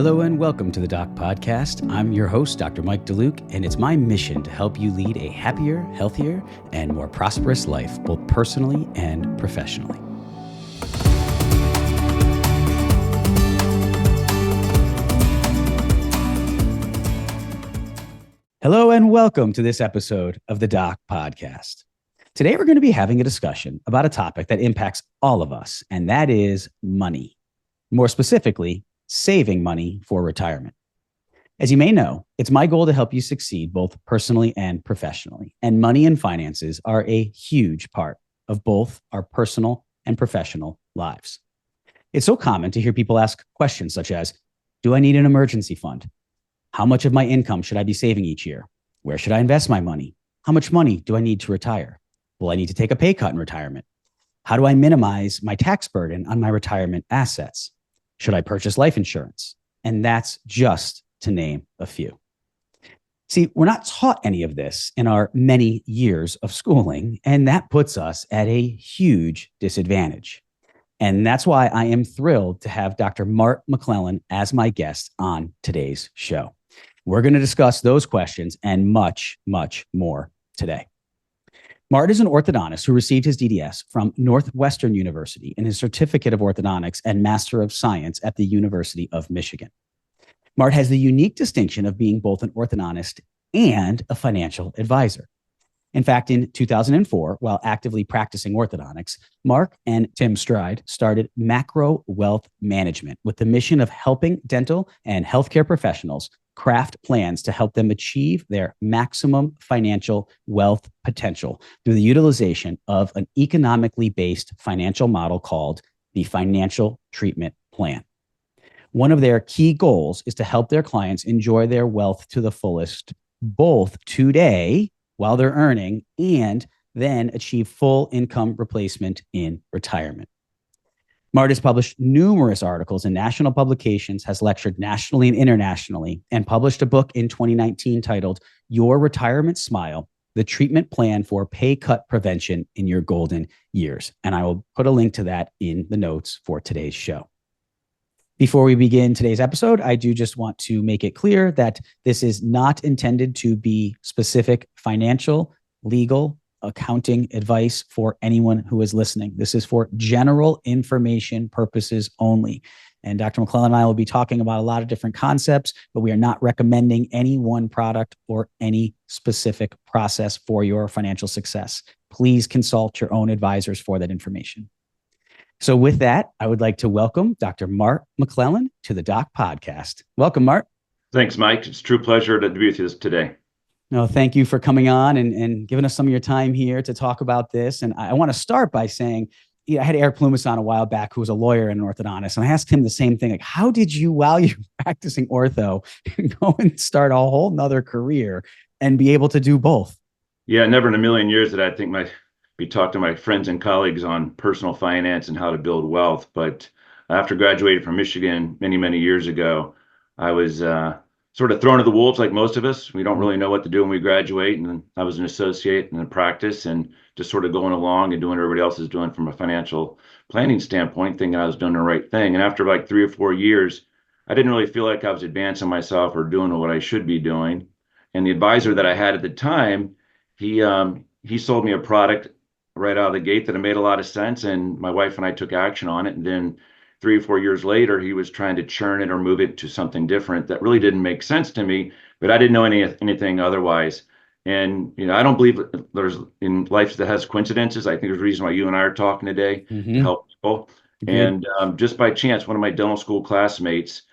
Hello and welcome to the Doc Podcast. I'm your host, Dr. Mike DeLuke, and it's my mission to help you lead a happier, healthier, and more prosperous life, both personally and professionally. Hello and welcome to this episode of the Doc Podcast. Today we're going to be having a discussion about a topic that impacts all of us, and that is money. More specifically, saving money for retirement. As you may know, it's my goal to help you succeed both personally and professionally. And money and finances are a huge part of both our personal and professional lives. It's so common to hear people ask questions such as, do I need an emergency fund? How much of my income should I be saving each year? Where should I invest my money? How much money do I need to retire? Will I need to take a pay cut in retirement? How do I minimize my tax burden on my retirement assets? Should I purchase life insurance? And that's just to name a few. See, we're not taught any of this in our many years of schooling, and that puts us at a huge disadvantage. And that's why I am thrilled to have Dr. Mart McClellan as my guest on today's show. We're going to discuss those questions and much, much more today. Mart is an orthodontist who received his DDS from Northwestern University and his certificate of orthodontics and Master of Science at the University of Michigan. Mart has the unique distinction of being both an orthodontist and a financial advisor. In fact, in 2004, while actively practicing orthodontics, Mark and Tim Stride started Macro Wealth Management with the mission of helping dental and healthcare professionals craft plans to help them achieve their maximum financial wealth potential through the utilization of an economically based financial model called the Financial Treatment Plan. One of their key goals is to help their clients enjoy their wealth to the fullest, both today while they're earning and then achieve full income replacement in retirement. Mart has published numerous articles in national publications, has lectured nationally and internationally, and published a book in 2019 titled Your Retirement Smile, The Treatment Plan for Pay Cut Prevention in Your Golden Years. And I will put a link to that in the notes for today's show. Before we begin today's episode, I do just want to make it clear that this is not intended to be specific financial, legal, accounting advice for anyone who is listening. This is for general information purposes only. And Dr. McClellan and I will be talking about a lot of different concepts, but we are not recommending any one product or any specific process for your financial success. Please consult your own advisors for that information. So with that, I would like to welcome Dr. Mart McClellan to the Doc Podcast. Welcome, Mart. Thanks, Mike. It's a true pleasure to be with you today. No, thank you for coming on and giving us some of your time here to talk about this. And I want to start by saying, I had Eric Plumas on a while back, who was a lawyer and an orthodontist. And I asked him the same thing, like, how did you, while you're practicing ortho, go and start a whole nother career and be able to do both? Yeah, never in a million years did I think be talking to my friends and colleagues on personal finance and how to build wealth. But after graduating from Michigan many, many years ago, I was sort of thrown to the wolves like most of us. We don't really know what to do when we graduate. And then I was an associate in practice and just sort of going along and doing what everybody else is doing from a financial planning standpoint, thinking I was doing the right thing. And after like 3 or 4 years, I didn't really feel like I was advancing myself or doing what I should be doing. And the advisor that I had at the time, he sold me a product right out of the gate that it made a lot of sense. And my wife and I took action on it. And then 3 or 4 years later, he was trying to churn it or move it to something different that really didn't make sense to me, but I didn't know anything otherwise. And, I don't believe there's in life that has coincidences. I think there's a reason why you and I are talking today to help people. And just by chance, one of my dental school classmates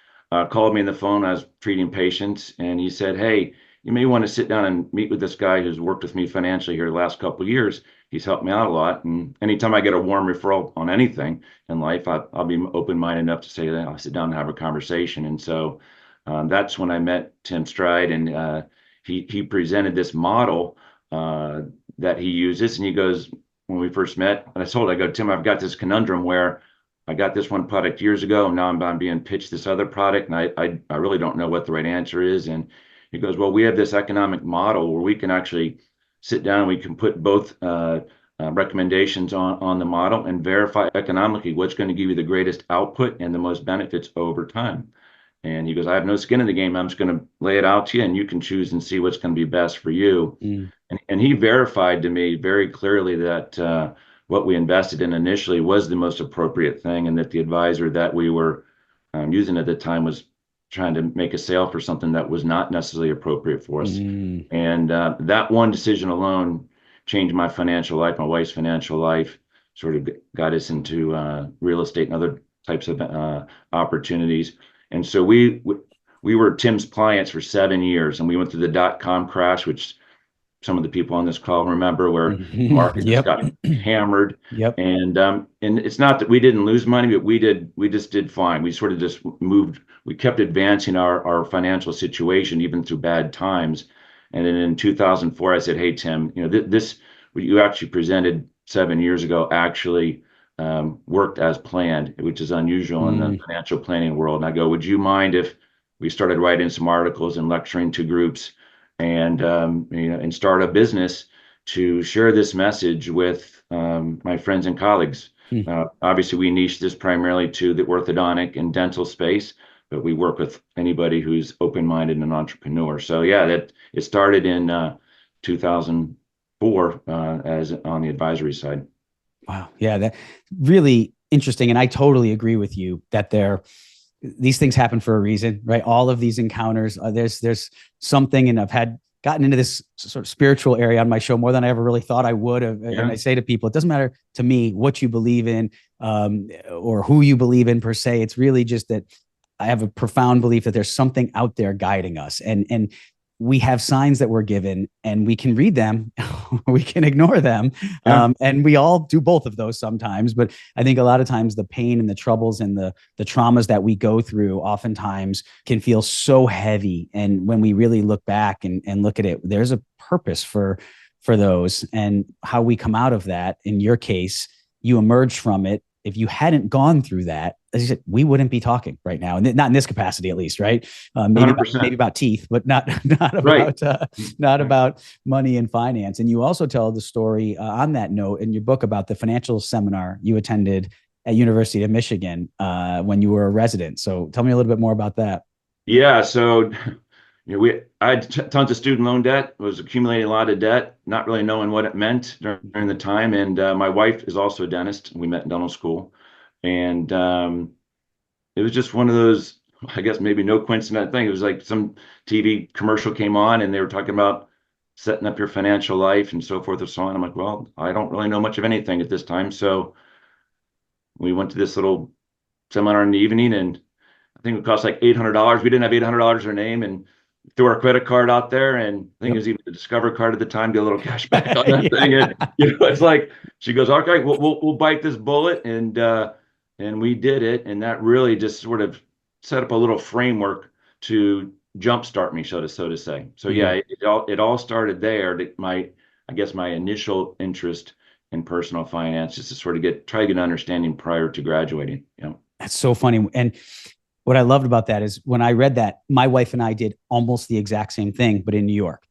called me on the phone. I was treating patients, and he said, "Hey, you may want to sit down and meet with this guy who's worked with me financially here the last couple of years. He's helped me out a lot. And anytime I get a warm referral on anything in life, I'll be open-minded enough to say that I'll sit down and have a conversation." And so that's when I met Tim Stride, and he presented this model that he uses. And he goes, when we first met, and I go, "Tim, I've got this conundrum where I got this one product years ago, and now I'm being pitched this other product, and I really don't know what the right answer is." And he goes, "Well, we have this economic model where we can actually sit down, we can put both recommendations on the model and verify economically what's going to give you the greatest output and the most benefits over time." And he goes, I have no skin in the game. I'm just going to lay it out to you, and you can choose and see what's going to be best for you. Mm. And he verified to me very clearly that what we invested in initially was the most appropriate thing, and that the advisor that we were using at the time was trying to make a sale for something that was not necessarily appropriate for us. Mm. And that one decision alone changed my financial life, my wife's financial life, sort of got us into real estate and other types of opportunities. And so we were Tim's clients for 7 years, and we went through the dot-com crash, which some of the people on this call remember, where the market just Yep. got hammered. Yep. And it's not that we didn't lose money, but we just did fine. We sort of just moved, we kept advancing our financial situation even through bad times. And then in 2004, I said, hey, Tim, this what you actually presented 7 years ago actually worked as planned, which is unusual in the financial planning world. And I go, would you mind if we started writing some articles and lecturing to groups, and and start a business to share this message with my friends and colleagues? Mm. Obviously, we niche this primarily to the orthodontic and dental space, but we work with anybody who's open-minded and an entrepreneur. So yeah, that it started in 2004 as on the advisory side. Wow. Yeah, that really interesting. And I totally agree with you that these things happen for a reason, right? All of these encounters, there's something, and I've gotten into this sort of spiritual area on my show more than I ever really thought I would have. Yeah. And I say to people, it doesn't matter to me what you believe in or who you believe in per se. It's really just that I have a profound belief that there's something out there guiding us, and we have signs that we're given, and we can read them, we can ignore them. Yeah. And we all do both of those sometimes. But I think a lot of times the pain and the troubles and the traumas that we go through oftentimes can feel so heavy. And when we really look back and look at it, there's a purpose for those, and how we come out of that. In your case, you emerged from it. If you hadn't gone through that, as you said, we wouldn't be talking right now, and not in this capacity, at least, right? Maybe about teeth, but not about Right. not about money and finance. And you also tell the story on that note in your book about the financial seminar you attended at University of Michigan when you were a resident. So tell me a little bit more about that. Yeah. So I had tons of student loan debt, was accumulating a lot of debt, not really knowing what it meant during the time. And my wife is also a dentist. We met in dental school. And it was just one of those, I guess, maybe no coincident thing. It was like some TV commercial came on, and they were talking about setting up your financial life and so forth and so on. I'm like, well, I don't really know much of anything at this time. So we went to this little seminar in the evening, and I think it cost like $800. We didn't have $800 in our name, and threw our credit card out there, and I think it was even the Discover card at the time, get a little cash back on that thing. And it's like, she goes, okay, we'll bite this bullet, and we did it, and that really just sort of set up a little framework to jumpstart me, so to say. So yeah, it all started there. I guess my initial interest in personal finance, just to sort of try to get an understanding prior to graduating. Yeah, that's so funny. And what I loved about that is when I read that, my wife and I did almost the exact same thing, but in New York.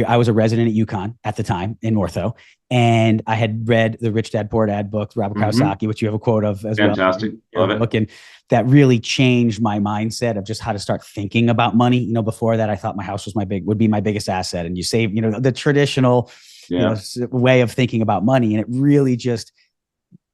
I was a resident at UConn at the time in ortho, and I had read the Rich Dad Poor Dad book, Robert Kiyosaki, which you have a quote of as Fantastic. well. Love it. And that really changed my mindset of just how to start thinking about money. Before that, I thought my house would be my biggest asset, and you save, the traditional way of thinking about money, and it really just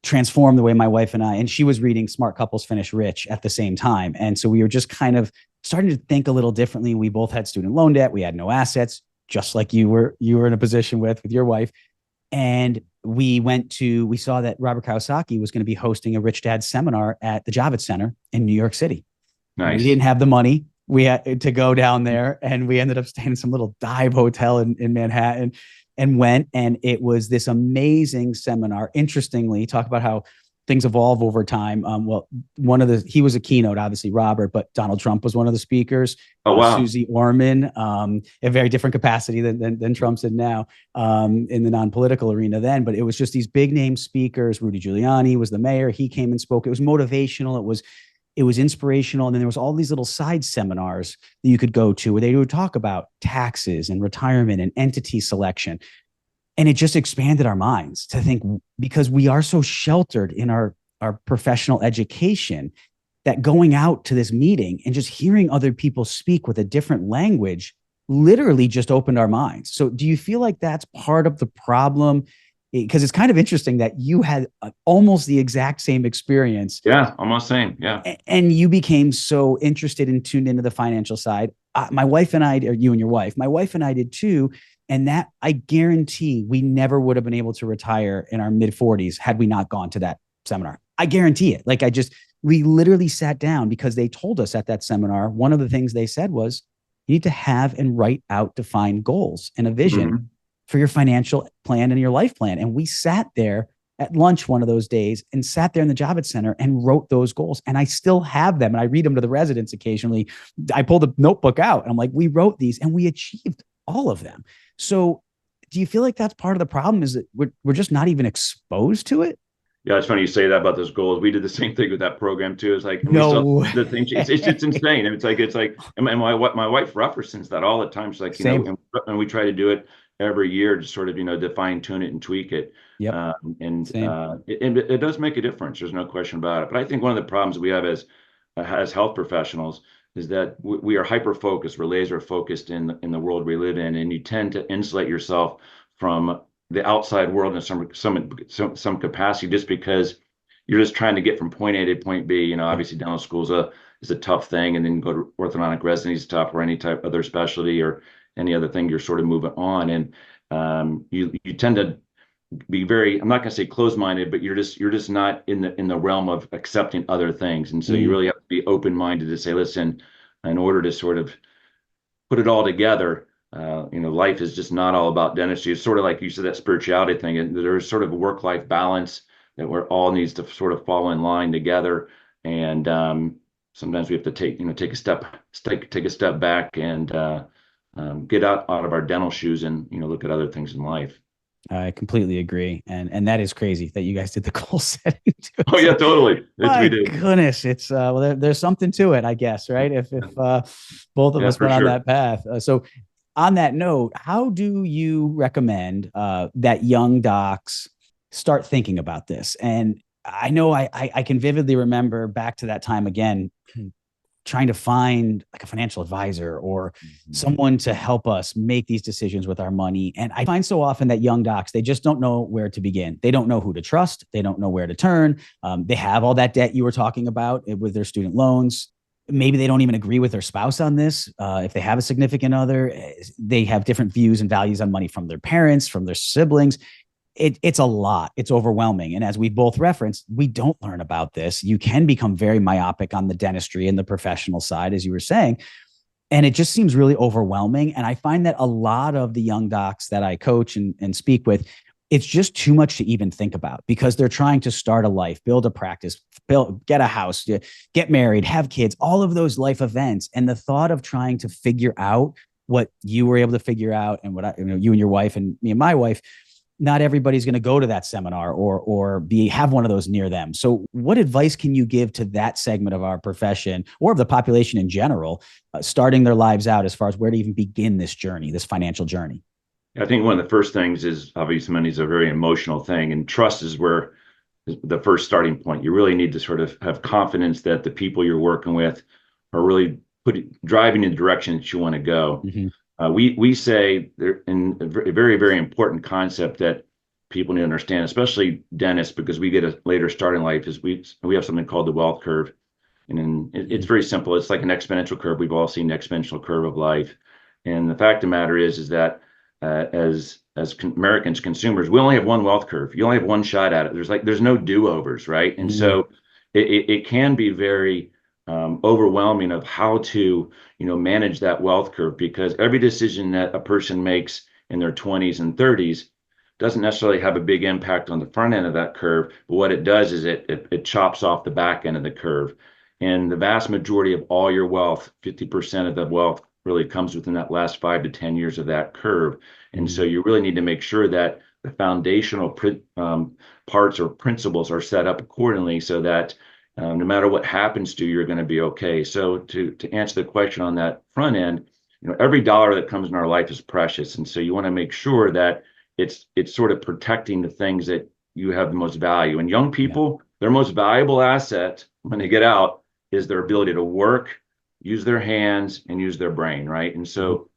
transformed the way my wife and I, and she was reading Smart Couples Finish Rich at the same time. And so we were just kind of starting to think a little differently. We both had student loan debt. We had no assets, just like you were in a position with your wife. And we saw that Robert Kiyosaki was going to be hosting a Rich Dad seminar at the Javits Center in New York City. Nice. We didn't have the money. We had to go down there, and we ended up staying in some little dive hotel in Manhattan, and went, and it was this amazing seminar. Interestingly, talk about how things evolve over time. He was a keynote, obviously, Robert, but Donald Trump was one of the speakers. Oh, wow. Susie Orman, a very different capacity than Trump's in now in the non-political arena then, but it was just these big name speakers. Rudy Giuliani was the mayor. He came and spoke. It was motivational. It was inspirational. And then there was all these little side seminars that you could go to where they would talk about taxes and retirement and entity selection. And it just expanded our minds to think, because we are so sheltered in our professional education, that going out to this meeting and just hearing other people speak with a different language literally just opened our minds. So do you feel like that's part of the problem? Because it's kind of interesting that you had almost the exact same experience. Yeah, almost same. Yeah. And you became so interested and tuned into the financial side. My wife and I, or you and your wife, my wife and I did too. And that, I guarantee, we never would have been able to retire in our mid 40s had we not gone to that seminar. I guarantee it. Like, we literally sat down because they told us at that seminar, one of the things they said was, you need to have and write out defined goals and a vision for your financial plan and your life plan. And we sat there at lunch one of those days and sat there in the Javits Center and wrote those goals. And I still have them. And I read them to the residents occasionally. I pulled a notebook out and I'm like, we wrote these and we achieved all of them. So do you feel like that's part of the problem, is that we're just not even exposed to it? Yeah, it's funny you say that about those goals. We did the same thing with that program too. It's like, and we No still way. the thing. It's insane. And it's like, and my wife references that all the time. She's like, Same. and we try to do it every year to sort of, define, tune it, and tweak it. Yep. And Same. it does make a difference. There's no question about it. But I think one of the problems we have as health professionals is that we are hyper focused. We're laser focused in the world we live in, and you tend to insulate yourself from the outside world in some capacity, just because you're just trying to get from point A to point B. Obviously dental school is a tough thing, and then go to orthodontic residency is tough, or any type other specialty or any other thing. You're sort of moving on, and you tend to be very, I'm not going to say closed-minded, but you're just not in the realm of accepting other things. And so you really have to be open-minded to say, listen, in order to sort of put it all together, life is just not all about dentistry. It's sort of like you said, that spirituality thing, and there's sort of a work-life balance that we're all needs to sort of fall in line together. And sometimes we have to take a step back and get out of our dental shoes and look at other things in life. I completely agree. And that is crazy that you guys did the goal setting too. Oh yeah, totally. My We did. goodness. It's there's something to it, I guess, right? If both of Yeah, us for went on sure. that path. So on that note, how do you recommend that young docs start thinking about this? And I know I can vividly remember back to that time again, trying to find like a financial advisor or someone to help us make these decisions with our money. And I find so often that young docs, they just don't know where to begin. They don't know who to trust. They don't know where to turn. They have all that debt you were talking about with their student loans. Maybe they don't even agree with their spouse on this. If they have a significant other, they have different views and values on money from their parents, from their siblings. It's a lot. It's overwhelming. And as we both referenced, we don't learn about this. You can become very myopic on the dentistry and the professional side, as you were saying. And it just seems really overwhelming. And I find that a lot of the young docs that I coach and speak with, it's just too much to even think about, because they're trying to start a life, build a practice, get a house, get married, have kids, all of those life events. And the thought of trying to figure out what you were able to figure out, and what you and your wife and me and my wife, not everybody's going to go to that seminar or have one of those near them. So what advice can you give to that segment of our profession, or of the population in general, starting their lives out, as far as where to even begin this journey, this financial journey? I think one of the first things is, obviously, money is a very emotional thing, and trust is where the first starting point. You really need to sort of have confidence that the people you're working with are really driving in the direction that you want to go. Mm-hmm. We say there in a very, very important concept that people need to understand, especially dentists, because we get a later start in life, is we have something called the wealth curve. And it's very simple. It's like an exponential curve. We've all seen the exponential curve of life. And the fact of the matter is that as Americans, consumers, we only have one wealth curve. You only have one shot at it. There's no do-overs, right? And so it can be very overwhelming of how to manage that wealth curve, because every decision that a person makes in their 20s and 30s doesn't necessarily have a big impact on the front end of that curve, but what it does is it chops off the back end of the curve. And the vast majority of all your wealth, 50% of the wealth, really comes within that last 5 to 10 years of that curve. And so you really need to make sure that the foundational parts or principles are set up accordingly, so that no matter what happens to you, you're going to be okay. So to answer the question on that front end, every dollar that comes in our life is precious. And so you want to make sure that it's sort of protecting the things that you have the most value. And young people, their most valuable asset when they get out is their ability to work, use their hands, and use their brain, right? And Mhm. so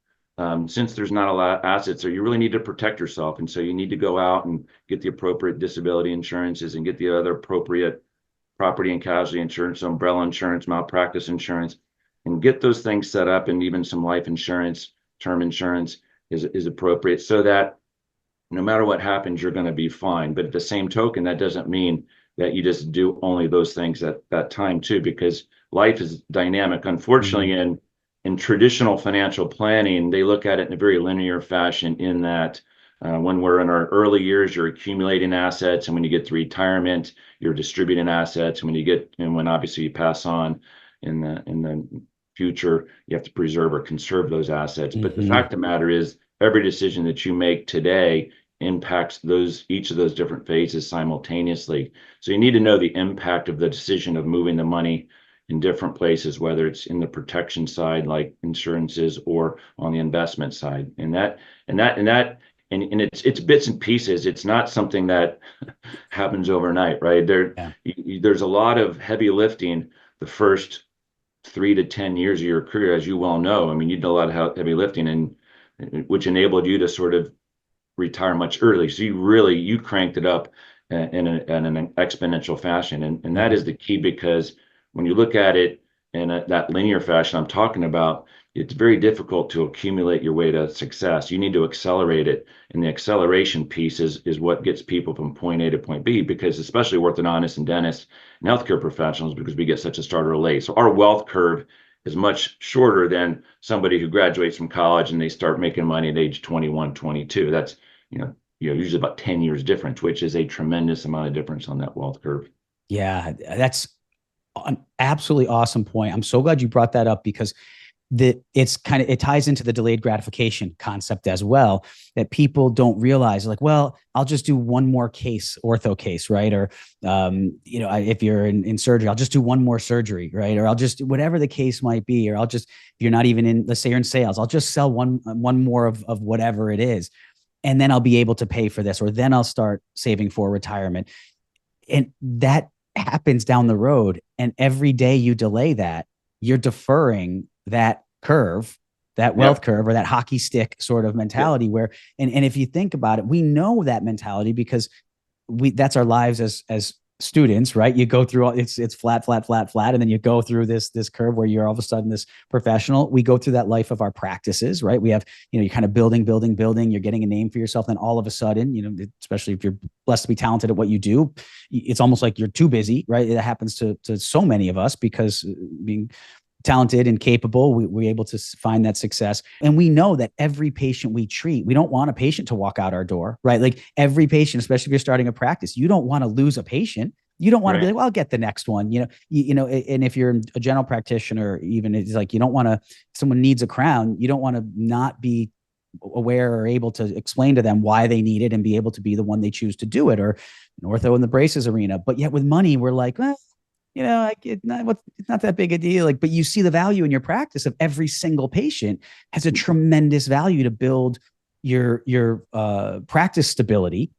since there's not a lot of assets there, you really need to protect yourself. And so you need to go out and get the appropriate disability insurances and get the other appropriate property and casualty insurance, umbrella insurance, malpractice insurance, and get those things set up. And even some life insurance, term insurance is appropriate so that no matter what happens, you're going to be fine. But at the same token, that doesn't mean that you just do only those things at that time too, because life is dynamic. Unfortunately, Mhm. in traditional financial planning, they look at it in a very linear fashion in that when we're in our early years, you're accumulating assets, and when you get to retirement, you're distributing assets. And when obviously you pass on in the future, you have to preserve or conserve those assets. But the Mhm. fact of the matter is, every decision that you make today impacts each of those different phases simultaneously. So you need to know the impact of the decision of moving the money in different places, whether it's in the protection side, like insurances, or on the investment side. And it's bits and pieces. It's not something that happens overnight, right? Yeah. There's a lot of heavy lifting the first 3 to 10 years of your career, as you well know. I mean, you did a lot of heavy lifting, and which enabled you to sort of retire much early. So you cranked it up in an exponential fashion, and that Mhm. is the key, because when you look at it in that linear fashion I'm talking about, it's very difficult to accumulate your way to success. You need to accelerate it, and the acceleration piece is what gets people from point A to point B. Because especially orthodontists and dentists and healthcare professionals, because we get such a starter late, so our wealth curve is much shorter than somebody who graduates from college and they start making money at age 21, 22. That's usually about 10 years difference, which is a tremendous amount of difference on that wealth curve. Yeah, that's an absolutely awesome point. I'm so glad you brought that up because it ties into the delayed gratification concept as well, that people don't realize, like, well, I'll just do one more ortho case, right? Or if you're in surgery, I'll just do one more surgery, right? Or I'll just, whatever the case might be, or I'll just, if you're not even in, let's say you're in sales, I'll just sell one more of whatever it is, and then I'll be able to pay for this, or then I'll start saving for retirement. And that happens down the road, and every day you delay that, you're deferring that curve, that wealth Yep. curve, or that hockey stick sort of Yep. mentality, where, and if you think about it, we know that mentality because that's our lives as students, right? You go through it's flat, flat, flat, flat, and then you go through this curve where you're all of a sudden this professional. We go through that life of our practices, right? We have, you're kind of building, building, building. You're getting a name for yourself, then all of a sudden, especially if you're blessed to be talented at what you do, it's almost like you're too busy, right? It happens to so many of us because being talented and capable, we're able to find that success. And we know that every patient we treat, we don't want a patient to walk out our door, right? Like every patient, especially if you're starting a practice, you don't want to lose a patient. You don't want to be Right. like, well, I'll get the next one, and if you're a general practitioner, even, it's like, you don't want to, if someone needs a crown, you don't want to not be aware or able to explain to them why they need it and be able to be the one they choose to do it, or an ortho in the braces arena. But yet with money, we're like, well, like it's not that big a deal. Like, but you see the value in your practice of every single patient has a tremendous value to build your practice stability.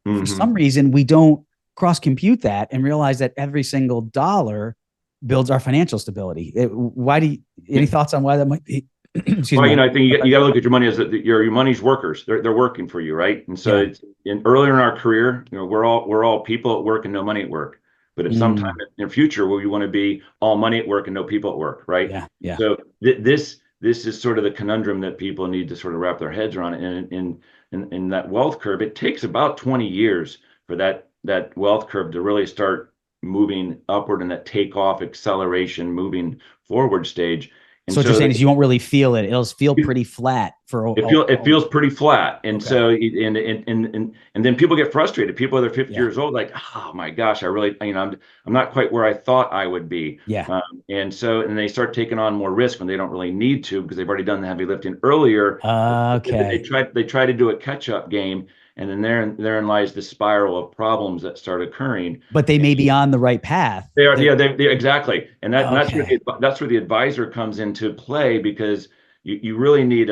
For some Mm-hmm. reason, we don't cross compute that and realize that every single dollar builds our financial stability. Why do you, any thoughts on why that might be? Excuse Well, me. I think you got to look at your money as your money's workers. They're working for you, right? And so Yeah. earlier in our career, we're all people at work and no money at work. But if sometime Mm, in the future where we want to be all money at work and no people at work, right? yeah. Yeah. So this is sort of the conundrum that people need to sort of wrap their heads around. And in that wealth curve, it takes about 20 years for that wealth curve to really start moving upward, and that takeoff acceleration moving forward stage. And So what you're so saying is you won't really feel it. It'll feel pretty flat for it feels pretty flat. And okay. so and then people get frustrated. People that are 50 Yeah. years old, like, oh my gosh, I really, I'm not quite where I thought I would be. Yeah. And they start taking on more risk when they don't really need to, because they've already done the heavy lifting earlier. They Okay. try to do a catch-up game, and then therein lies the spiral of problems that start occurring. But they may be on the right path. They are, yeah, they exactly, and Okay. that's where the advisor comes into play, because you really need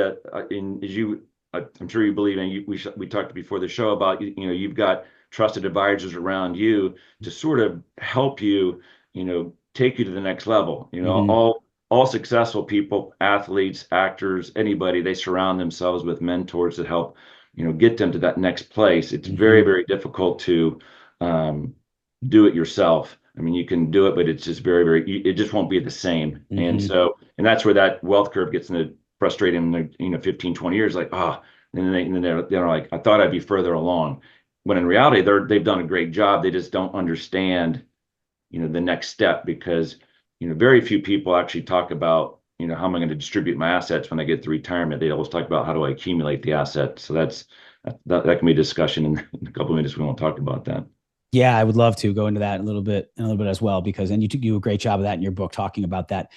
in as you I'm sure you believe in, we talked before the show about, you've got trusted advisors around you to sort of help you, take you to the next level. Hmm. All successful people, athletes, actors, anybody, they surround themselves with mentors that help, get them to that next place. It's very, Hmm. very difficult to um, do it yourself. I mean, you can do it, but it's just very, very, it just won't be the same. And Hmm. so, and that's where that wealth curve gets into frustrating in the, 15, 20 years, like, and then they're like, I thought I'd be further along. When in reality, they've done a great job. They just don't understand, the next step because, very few people actually talk about, how am I going to distribute my assets when I get to retirement? They always talk about how do I accumulate the assets. So that can be a discussion in a couple of minutes. We won't talk about that. Yeah, I would love to go into that a little bit as well, because and you do a great job of that in your book, talking about that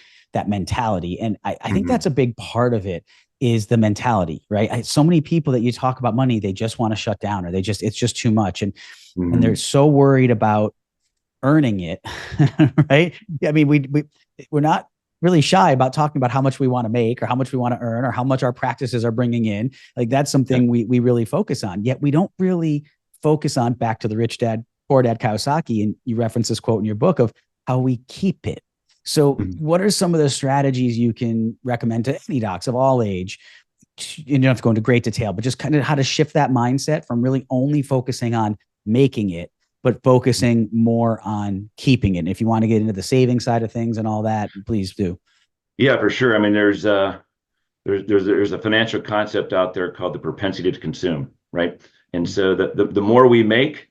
mentality. And I think Mhm. that's a big part of it, is the mentality, right? So many people that you talk about money, they just want to shut down, or it's just too much. And they're Mhm. so worried about earning it, right? I mean, we're not really shy about talking about how much we want to make, or how much we want to earn, or how much our practices are bringing in. Like, that's Yeah. something we really focus on. Yet we don't really focus on, back to the Rich Dad Poor Dad Kawasaki, and you reference this quote in your book, of how we keep it. So, Mhm. what are some of the strategies you can recommend to any docs of all age? You don't have to go into great detail, but just kind of how to shift that mindset from really only focusing on making it, but focusing more on keeping it. And if you want to get into the saving side of things and all that, please do. Yeah, for sure. I mean, there's a financial concept out there called the propensity to consume, right? And so the more we make,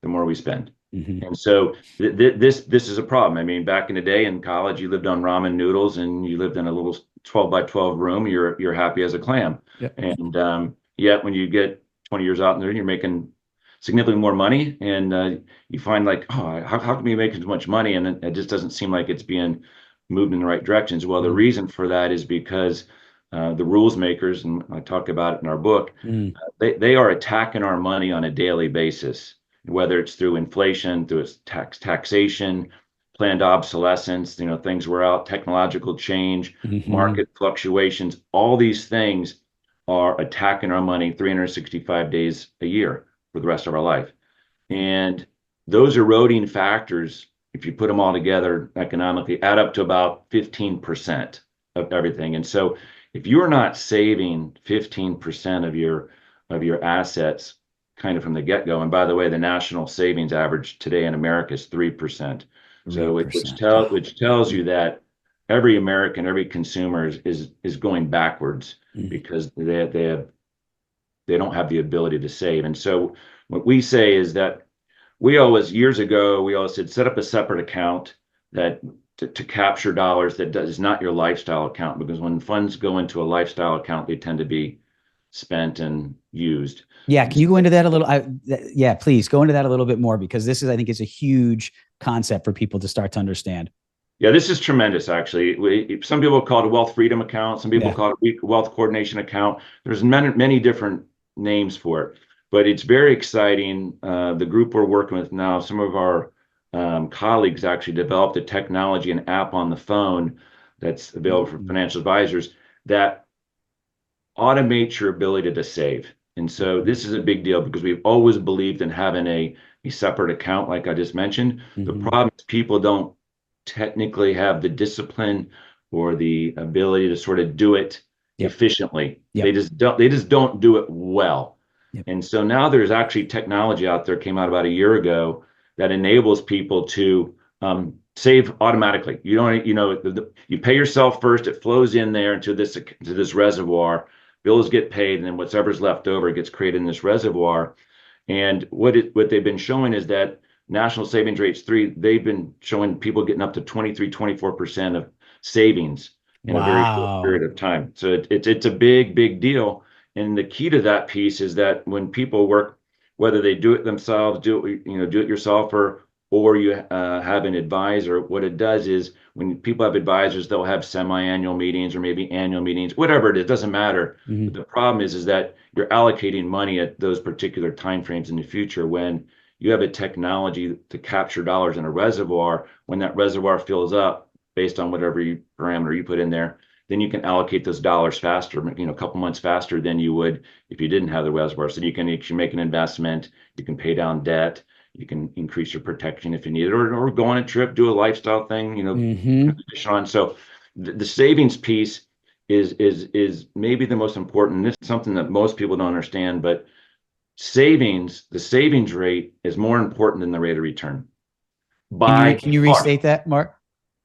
the more we spend. Mm-hmm. And so this is a problem. I mean, back in the day in college, you lived on ramen noodles and you lived in a little 12 by 12 room. You're happy as a clam. Yep. And yet when you get 20 years out there, you're making significantly more money, and you find like, oh, how can we make as much money? And it just doesn't seem like it's being moved in the right directions. Well, the Mm-hmm. reason for that is because the rules makers, and I talk about it in our book, they are attacking our money on a daily basis, whether it's through inflation, through its taxation, planned obsolescence, things wear out, technological change, Mm-hmm. market fluctuations, all these things are attacking our money 365 days a year for the rest of our life. And those eroding factors, if you put them all together economically, add up to about 15% of everything. And so if you're not saving 15% of your assets kind of from the get-go, and by the way, the national savings average today in America is 3%. So $3%. Oh. which tells you that every American, every consumer is going backwards Mm-hmm. because they don't have the ability to save. And so what we say is that years ago, we always said set up a separate account that to capture dollars that is not your lifestyle account, because when funds go into a lifestyle account, they tend to be spent and used. Yeah, And can you go so, into that a little? Yeah, please go into that a little bit more, because this is, I think, is a huge concept for people to start to understand. yeah, this is tremendous, actually. Some people call it a wealth freedom account. Some people Yeah. call it a wealth coordination account. There's many different names for it, but it's very exciting. The group we're working with now, some of our colleagues actually developed a technology, an app on the phone that's available for Mm-hmm. financial advisors that automates your ability to save. And so this is a big deal because we've always believed in having a separate account, like I just mentioned. The Mm-hmm. problem is people don't technically have the discipline or the ability to sort of do it Yep. efficiently. Yep. They just don't do it well. Yep. And so now there's actually technology out there, came out about a year ago, that enables people to save automatically. You don't, you pay yourself first, it flows in there into this reservoir, bills get paid, and then whatever's left over gets created in this reservoir. And what they've been showing is that national savings rates three, they've been showing people getting up to 23, 24% of savings in a very short Wow. period of time. So it's a big deal. And the key to that piece is that when people work, whether they do it themselves, do it yourself, or you have an advisor, what it does is when people have advisors, they'll have semi-annual meetings or maybe annual meetings, whatever it is, doesn't matter. But Mm-hmm. the problem is that you're allocating money at those particular timeframes in the future. When you have a technology to capture dollars in a reservoir, when that reservoir fills up based on whatever parameter you put in there, then you can allocate those dollars faster, a couple months faster than you would if you didn't have the reservoir. So you can make an investment, you can pay down debt, You can increase your protection if you need it, or go on a trip, do a lifestyle thing, on. So the savings piece is maybe the most important. This is something that most people don't understand, but the savings rate is more important than the rate of return by Can you far. restate that, Mark?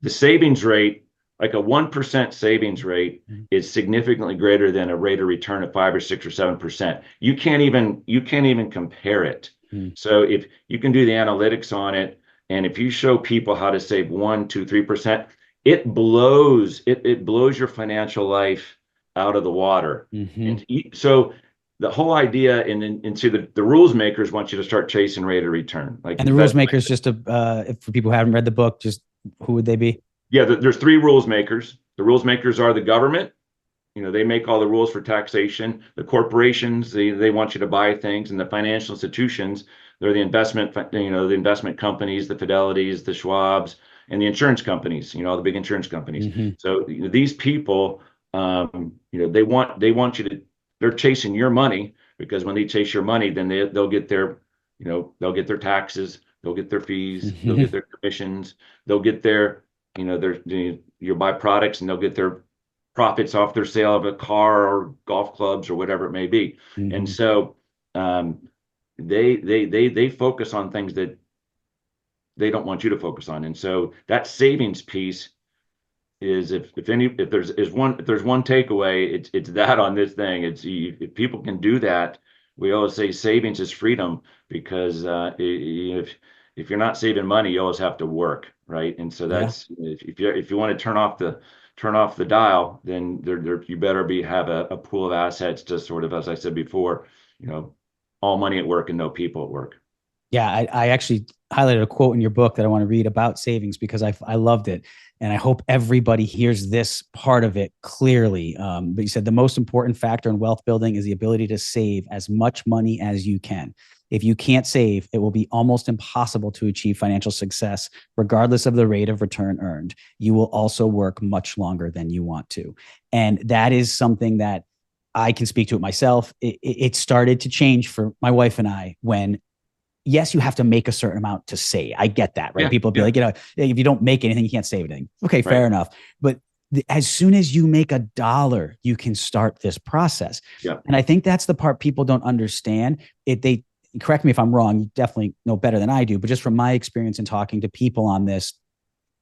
The savings rate, like a 1% savings rate, Mm-hmm. is significantly greater than a rate of return of 5 or 6 or 7%. You can't even compare it. Mm-hmm. So if you can do the analytics on it, and if you show people how to save 1, 2, 3%, it blows your financial life out of the water. Mm-hmm. And so the whole idea, and so the rules makers want you to start chasing rate of return. Like And the rules makers, just to, for people who haven't read the book, just who would they be? Yeah, there's three rules makers. The rules makers are the government. They make all the rules for taxation. The corporations, they want you to buy things, and the financial institutions, they're the investment companies, the Fidelities, the Schwabs, and the insurance companies. All the big insurance companies. Mm-hmm. So these people, they want you to. They're chasing your money, because when they chase your money, then they'll get their taxes, they'll get their fees, Mm-hmm. they'll get their commissions, they'll get your byproducts, and they'll get their profits off their sale of a car or golf clubs or whatever it may be. Mm-hmm. And so they focus on things that they don't want you to focus on. And so that savings piece is, if there's one takeaway, it's that on this thing. If people can do that, we always say savings is freedom, because if you're not saving money, you always have to work, right? And so that's, if you want to turn off the dial, then you better have a pool of assets to sort of, as I said before, all money at work and no people at work. Yeah, I actually highlighted a quote in your book that I want to read about savings, because I loved it. And I hope everybody hears this part of it clearly. But you said the most important factor in wealth building is the ability to save as much money as you can. If you can't save, it will be almost impossible to achieve financial success, regardless of the rate of return earned. You will also work much longer than you want to. And that is something that I can speak to it myself. It started to change for my wife and I when, yes, you have to make a certain amount to save. I get that, right? Yeah, People be like, if you don't make anything, you can't save anything. Okay, fair enough. But as soon as you make $1, you can start this process. Yeah. And I think that's the part people don't understand. They correct me if I'm wrong. You definitely know better than I do. But just from my experience in talking to people on this,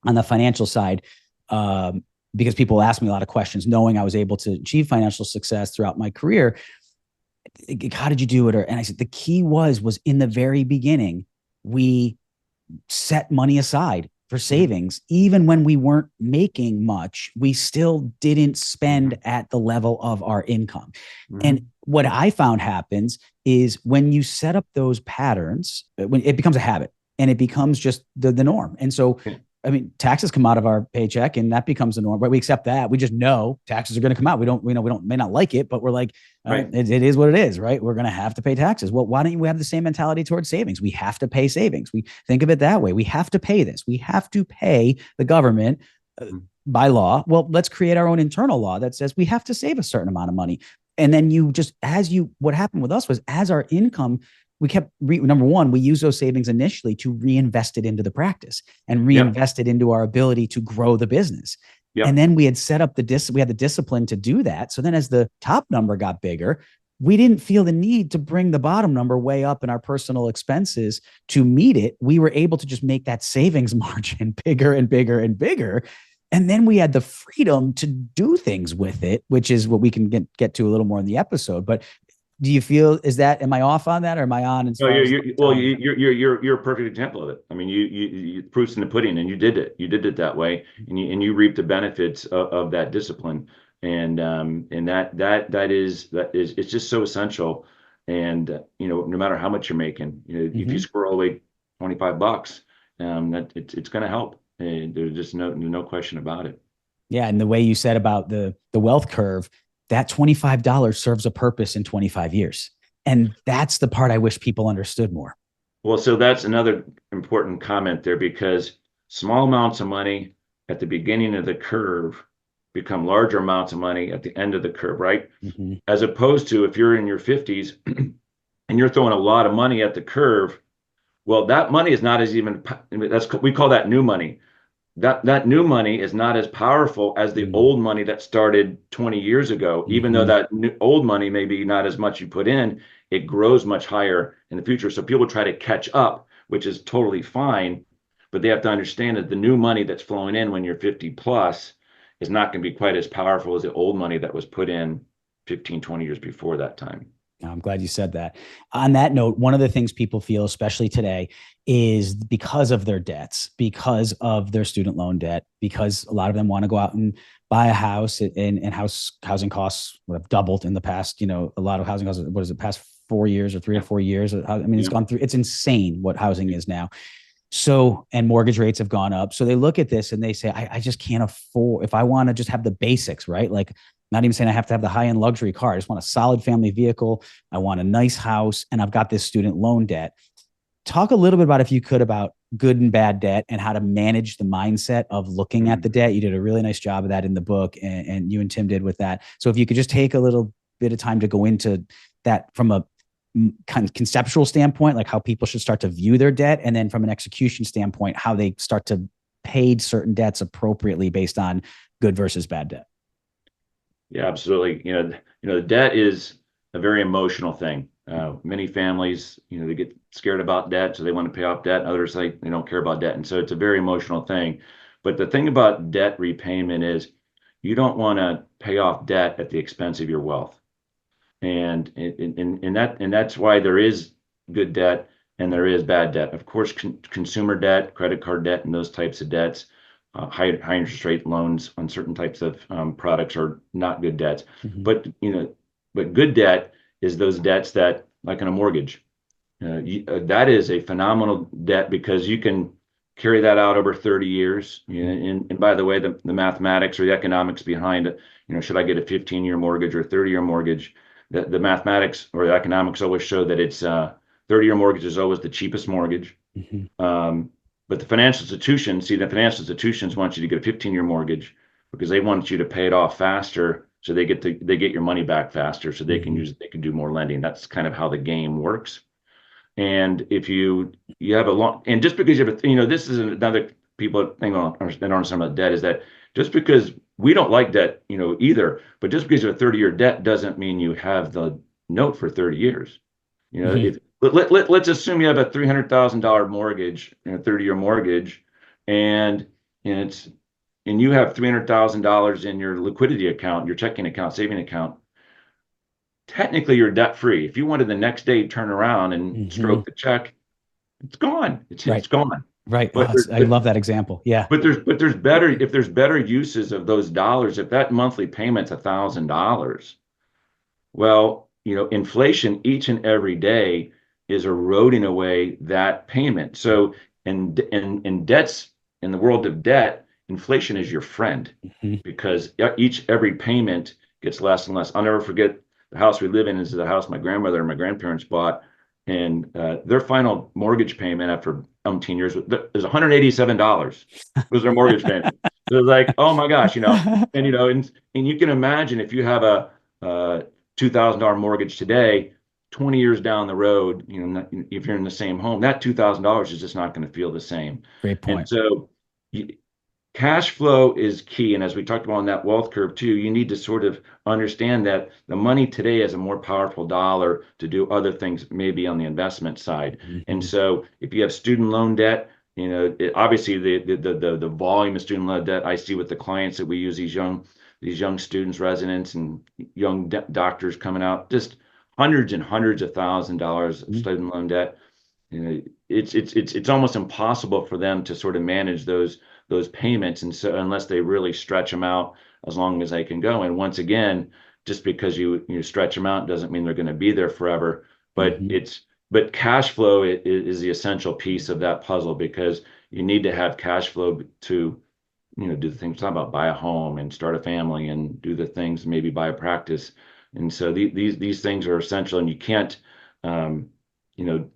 on the financial side, because people ask me a lot of questions, knowing I was able to achieve financial success throughout my career. How did you do it? And I said, the key was in the very beginning, we set money aside for savings. Even when we weren't making much, we still didn't spend at the level of our income. Mm-hmm. And what I found happens is when you set up those patterns, when it becomes a habit and it becomes just the norm. And so, I mean, taxes come out of our paycheck and that becomes the norm, but we accept that. We just know taxes are going to come out. We may not like it, but we're like, right. It is what it is, right? We're going to have to pay taxes. Well, why don't you have the same mentality towards savings? We have to pay savings. We think of it that way. We have to pay this. We have to pay the government by law. Well, let's create our own internal law that says we have to save a certain amount of money. And then what happened with us was, as our income, we kept, number one, we use those savings initially to reinvest it into the practice and reinvest it into our ability to grow the business. Yep. And then we had set up we had the discipline to do that. So then as the top number got bigger, we didn't feel the need to bring the bottom number way up in our personal expenses to meet it. We were able to just make that savings margin bigger and bigger and bigger. And then we had the freedom to do things with it, which is what we can get to a little more in the episode. But do you feel, am I off on that, or am I on? No, you're a perfect example of it. I mean, you proof's in the pudding, and you did it that way, and you reap the benefits of that discipline, and that is it's just so essential. And no matter how much you're making, if you squirrel away $25, that it's going to help. And there's just no question about it. Yeah, and the way you said about the wealth curve, that $25 serves a purpose in 25 years. And that's the part I wish people understood more. Well, so that's another important comment there, because small amounts of money at the beginning of the curve become larger amounts of money at the end of the curve, right? Mm-hmm. As opposed to if you're in your 50s and you're throwing a lot of money at the curve, Well, that money is not as even, that's, we call that new money. That new money is not as powerful as the Mm-hmm. old money that started 20 years ago. Even though that old money may be not as much you put in, it grows much higher in the future. So people try to catch up, which is totally fine, but they have to understand that the new money that's flowing in when you're 50 plus is not going to be quite as powerful as the old money that was put in 15, 20 years before that time. I'm glad you said that. On that note, one of the things people feel, especially today, is because of their debts, because of their student loan debt, because a lot of them want to go out and buy a house, and housing costs have doubled in the past. A lot of housing costs, what is it, past 4 years or 3 or 4 years? I mean, it's Yeah. gone through, it's insane what housing is now. So, and mortgage rates have gone up. So they look at this and they say, I just can't afford, if I want to just have the basics, right? Like, not even saying I have to have the high end luxury car. I just want a solid family vehicle. I want a nice house, and I've got this student loan debt. Talk a little bit about, if you could, about good and bad debt and how to manage the mindset of looking at the debt. You did a really nice job of that in the book, and you and Tim did with that. So if you could just take a little bit of time to go into that from a kind of conceptual standpoint, like how people should start to view their debt, and then from an execution standpoint, how they start to pay certain debts appropriately based on good versus bad debt. Yeah, absolutely. The debt is a very emotional thing. Many families, they get scared about debt, so they want to pay off debt. Others, like, they don't care about debt, and so it's a very emotional thing. But the thing about debt repayment is you don't want to pay off debt at the expense of your wealth, and that's why there is good debt and there is bad debt. Of course, consumer debt, credit card debt, and those types of debts, high interest rate loans on certain types of products are not good debts. Mm-hmm. But good debt is those debts that, like on a mortgage, that is a phenomenal debt because you can carry that out over 30 years. And by the way, the mathematics or the economics behind it, should I get a 15-year mortgage or a 30-year mortgage? The mathematics or the economics always show that it's 30-year mortgage is always the cheapest mortgage. Mm-hmm. But the financial institutions want you to get a 15-year mortgage because they want you to pay it off faster, so they get your money back faster, so Mm-hmm. they can do more lending. That's kind of how the game works. And if you have a long, and just because you have this is another people think that don't understand about debt, is that just because we don't like debt, either, but just because you have a 30-year debt doesn't mean you have the note for 30 years. Mm-hmm. If let's assume you have a $300,000 mortgage, 30-year mortgage, and it's and you have $300,000 in your liquidity account, your checking account, saving account. Technically, you're debt free. If you wanted the next day turn around and Mm-hmm. stroke the check, it's gone. Right. It's gone. Right. Oh, But I love that example. Yeah. there's better, if there's better uses of those dollars. If that monthly payment's $1,000, well, inflation each and every day is eroding away that payment. So, and debts, in the world of debt, inflation is your friend Mm-hmm. because every payment gets less and less. I'll never forget the house we live in is the house my grandmother and my grandparents bought, and their final mortgage payment after umpteen years was $187. Was their mortgage payment. It was like, oh my gosh, and you can imagine if you have a $2,000 mortgage today, 20 years down the road, if you're in the same home, that $2,000 is just not going to feel the same. Great And point. so you, cash flow is key. And as we talked about on that wealth curve too, you need to sort of understand that the money today is a more powerful dollar to do other things, maybe on the investment side. And Mm-hmm. so if you have student loan debt, obviously the volume of student loan debt I see with the clients that we use, these young students, residents, and young doctors coming out, just hundreds and hundreds of $1,000s of Mm-hmm. student loan debt. It's almost impossible for them to sort of manage those payments, and so unless they really stretch them out as long as they can go. And once again, just because you stretch them out doesn't mean they're going to be there forever. But Mm-hmm. cash flow is the essential piece of that puzzle, because you need to have cash flow to do the things, talk about, buy a home and start a family and do the things, maybe buy a practice. And so these things are essential, and you can't, um, you know,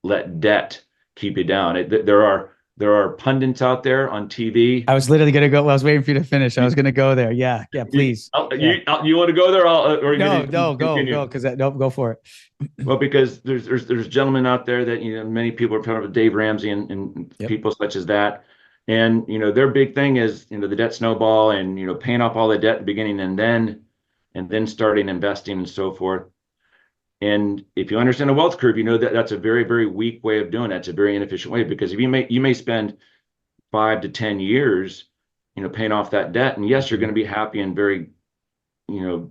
let debt keep you down. There are There are pundits out there on TV. I was literally going to go. I was waiting for you to finish. I was going to go there. Yeah. Yeah. Please. Yeah. You want to go there, or are you No, going no, to go. continue? Cause no, go for it. Well, because there's gentlemen out there that many people are talking about Dave Ramsey and Yep. people such as that, and their big thing is the debt snowball and paying off all the debt at the beginning and then starting investing and so forth. And if you understand the wealth curve, you know that that's a very, very weak way of doing it. It's a very inefficient way, because if you may spend 5 to 10 years, paying off that debt, and yes, you're going to be happy and very, you know,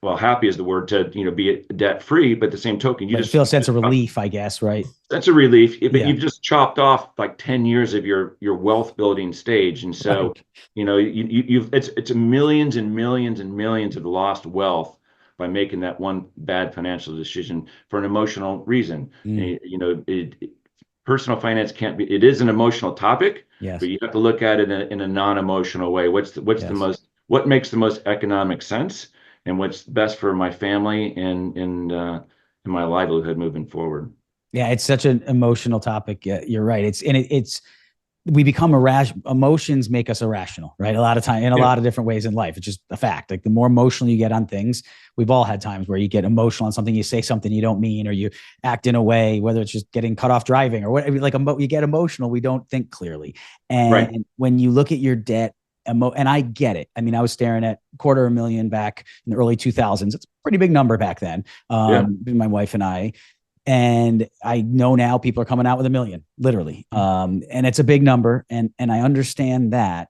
well, happy is the word, to be debt free, but at the same token, Right. Feel a sense of relief, I guess. Right. that's a relief. But Yeah. you've just chopped off like 10 years of your wealth building stage. And so, Right. it's millions and millions and millions of lost wealth by making that one bad financial decision for an emotional reason. Mm, Personal finance can't be, it is an emotional topic, but yes. you have to look at it in a non-emotional way. Yes. What makes the most economic sense, and what's best for my family and my livelihood moving forward. Yeah. It's such an emotional topic. Yeah, you're right. We become irrational. Emotions make us irrational, right? A lot of time in a Yeah, lot of different ways in life. It's just a fact. Like the more emotional you get on things, we've all had times where you get emotional on something, you say something you don't mean, or you act in a way, whether it's just getting cut off driving or whatever, like you get emotional. We don't think clearly. right. And when you look at your debt, and I get it. I mean, I was staring at $250,000 back in the early 2000s. It's a pretty big number back then. Yeah. My wife and I, and I know now people are coming out with 1 million, literally. And it's a big number. And I understand that.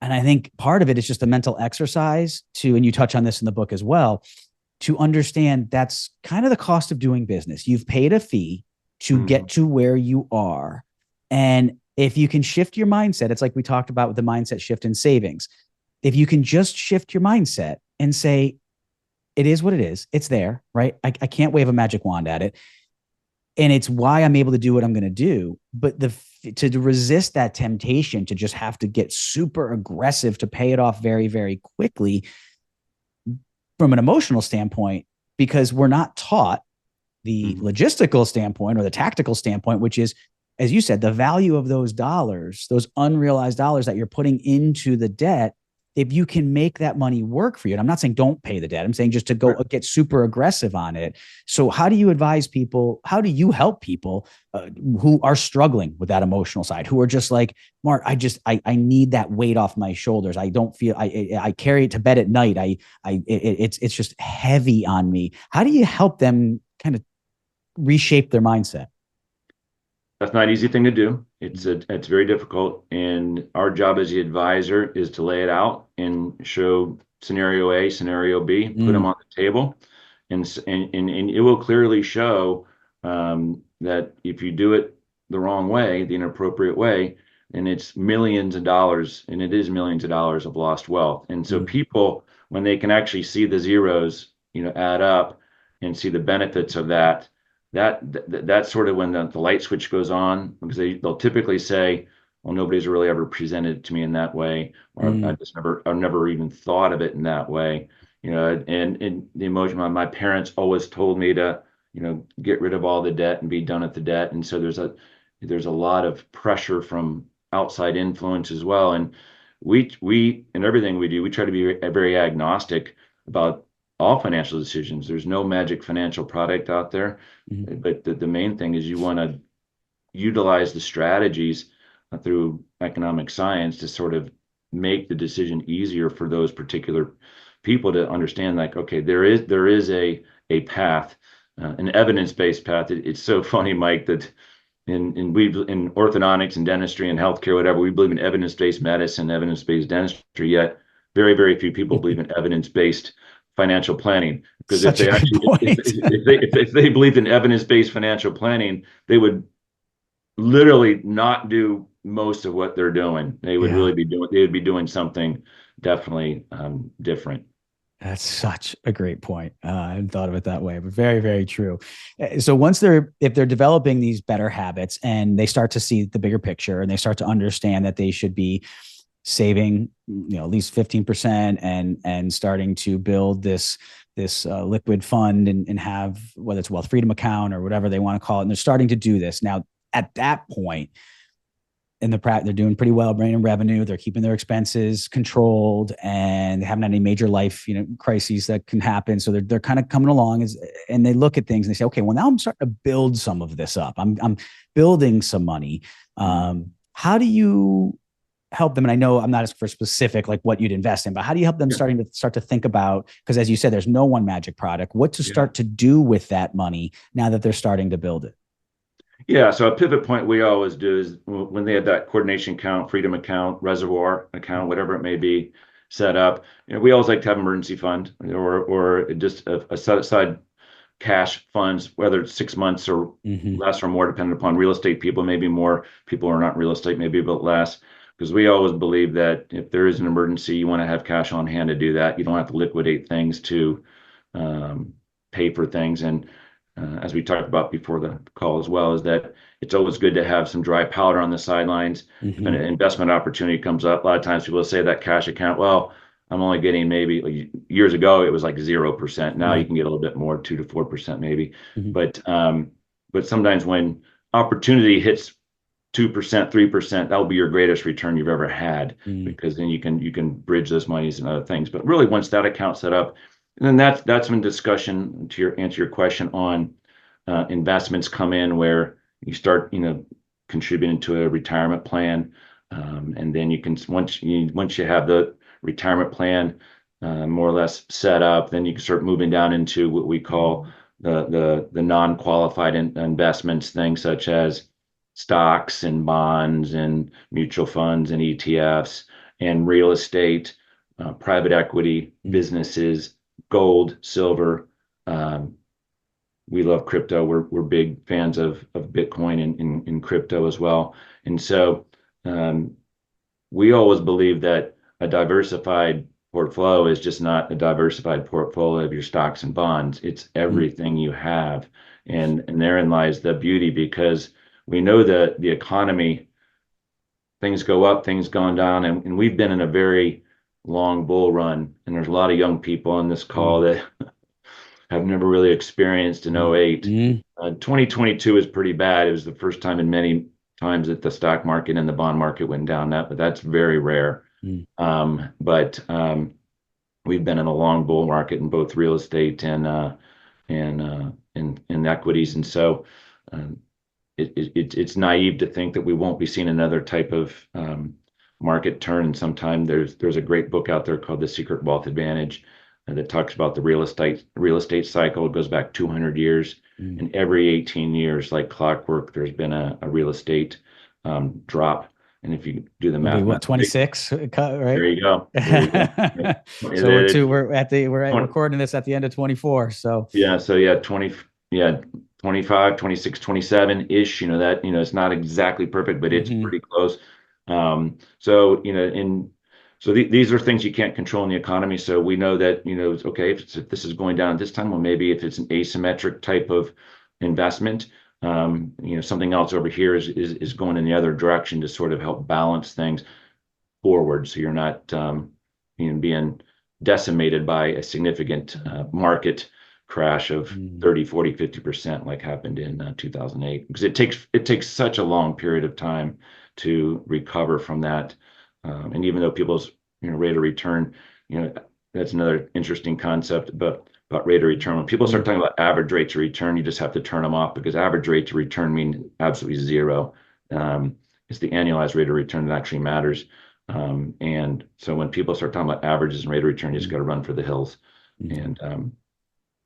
And I think part of it is just a mental exercise and you touch on this in the book as well, to understand that's kind of the cost of doing business. You've paid a fee to get to where you are. And if you can shift your mindset, it's like we talked about with the mindset shift in savings. If you can just shift your mindset and say, it is what it is. It's there, right? I can't wave a magic wand at it. And it's why I'm able to do what I'm going to do. But to resist that temptation to just have to get super aggressive to pay it off very, very quickly from an emotional standpoint, because we're not taught the logistical standpoint or the tactical standpoint, which is, as you said, the value of those dollars, those unrealized dollars that you're putting into the debt. If you can make that money work for you, and I'm not saying don't pay the debt, I'm saying just to go get super aggressive on it. So how do you advise people? How do you help people who are struggling with that emotional side, who are just like, Mart, I need that weight off my shoulders. I don't feel, I carry it to bed at night. It's just heavy on me. How do you help them kind of reshape their mindset? That's not an easy thing to do. It's very difficult, and our job as the advisor is to lay it out and show scenario A, scenario B, put them on the table, and it will clearly show that if you do it the wrong way, the inappropriate way, and it's millions of dollars, and it is millions of dollars of lost wealth. And so people, when they can actually see the zeros, add up and see the benefits of that's sort of when the light switch goes on, because they'll typically say, well, nobody's really ever presented it to me in that way, or I've never even thought of it in that way. And the emotion, my parents always told me to get rid of all the debt and be done with the debt. And so there's a lot of pressure from outside influence as well. And we in everything we do, we try to be very agnostic about all financial decisions. There's no magic financial product out there. But the main thing is you want to utilize the strategies through economic science to sort of make the decision easier for those particular people to understand, like, okay, there is a path, an evidence-based path. It's so funny, Mike, that in orthodontics and dentistry and healthcare, whatever, we believe in evidence-based medicine, evidence-based dentistry, yet very, very few people believe in evidence-based financial planning. Because Such a good point. if they believed in evidence-based financial planning, they would literally not do most of what they're doing. They would be doing something definitely different. That's such a great point. I hadn't thought of it that way, but very, very true. So if they're developing these better habits and they start to see the bigger picture and they start to understand that they should be saving, at least 15% and starting to build this liquid fund and have, whether it's wealth freedom account or whatever they want to call it. And they're starting to do this now. At that point, in they're doing pretty well, bringing in revenue. They're keeping their expenses controlled, and they haven't had any major life, crises that can happen. So they're kind of coming along and they look at things and they say, okay, well, now I'm starting to build some of this up. I'm building some money. How do you help them? And I know I'm not asking for specific, like what you'd invest in, but how do you help them start to think about, because as you said, there's no one magic product, what to start to do with that money now that they're starting to build it? Yeah, so a pivot point we always do is when they have that coordination account, freedom account, reservoir account, whatever it may be, set up. We always like to have emergency fund or just a set aside cash funds, whether it's 6 months or less or more, depending upon real estate people. Maybe more people are not real estate, maybe a bit less. Because we always believe that if there is an emergency, you want to have cash on hand to do that. You don't have to liquidate things to pay for things. And as we talked about before the call as well, is that it's always good to have some dry powder on the sidelines. If an investment opportunity comes up, a lot of times people say that cash account, well, I'm only getting maybe, like years ago, it was like 0%. Now you can get a little bit more, 2 to 4% maybe. But sometimes when opportunity hits 2%, 3%, that'll be your greatest return you've ever had, because then you can bridge those monies and other things. But really, once that account's set up, and then that's when discussion to answer your question on investments come in, where you start contributing to a retirement plan, and then you can once you have the retirement plan more or less set up, then you can start moving down into what we call the non-qualified investments, things such as stocks and bonds and mutual funds and ETFs and real estate, private equity, businesses, gold, silver. We love crypto. We're big fans of Bitcoin and in crypto as well. And so we always believe that a diversified portfolio is just not a diversified portfolio of your stocks and bonds. It's everything you have. And therein lies the beauty, because we know that the economy, things go up, things gone down, and we've been in a very long bull run. And there's a lot of young people on this call that have never really experienced an 08. 2022 is pretty bad. It was the first time in many times that the stock market and the bond market went down. But that's very rare. But we've been in a long bull market in both real estate and in equities, and so it's naive to think that we won't be seeing another type of market turn. And sometime there's a great book out there called The Secret Wealth Advantage that talks about the real estate cycle. It goes back 200 years, and every 18 years, like clockwork, there's been a real estate drop. And if you do the math, what, 26, right? There you go. So we're recording this at the end of 24. So 25, 26, 27-ish, it's not exactly perfect, but it's pretty close. These are things you can't control in the economy. So we know that, it's okay if this is going down at this time. Well, maybe if it's an asymmetric type of investment, something else over here is going in the other direction to sort of help balance things forward. So you're not being decimated by a significant market crash of 30, 40, 50% like happened in 2008, because it takes such a long period of time to recover from that. And even though people's rate of return, that's another interesting concept about rate of return. When people start talking about average rates of return, you just have to turn them off, because average rates of return mean absolutely zero. It's the annualized rate of return that actually matters. And so when people start talking about averages and rate of return, you just got to run for the hills.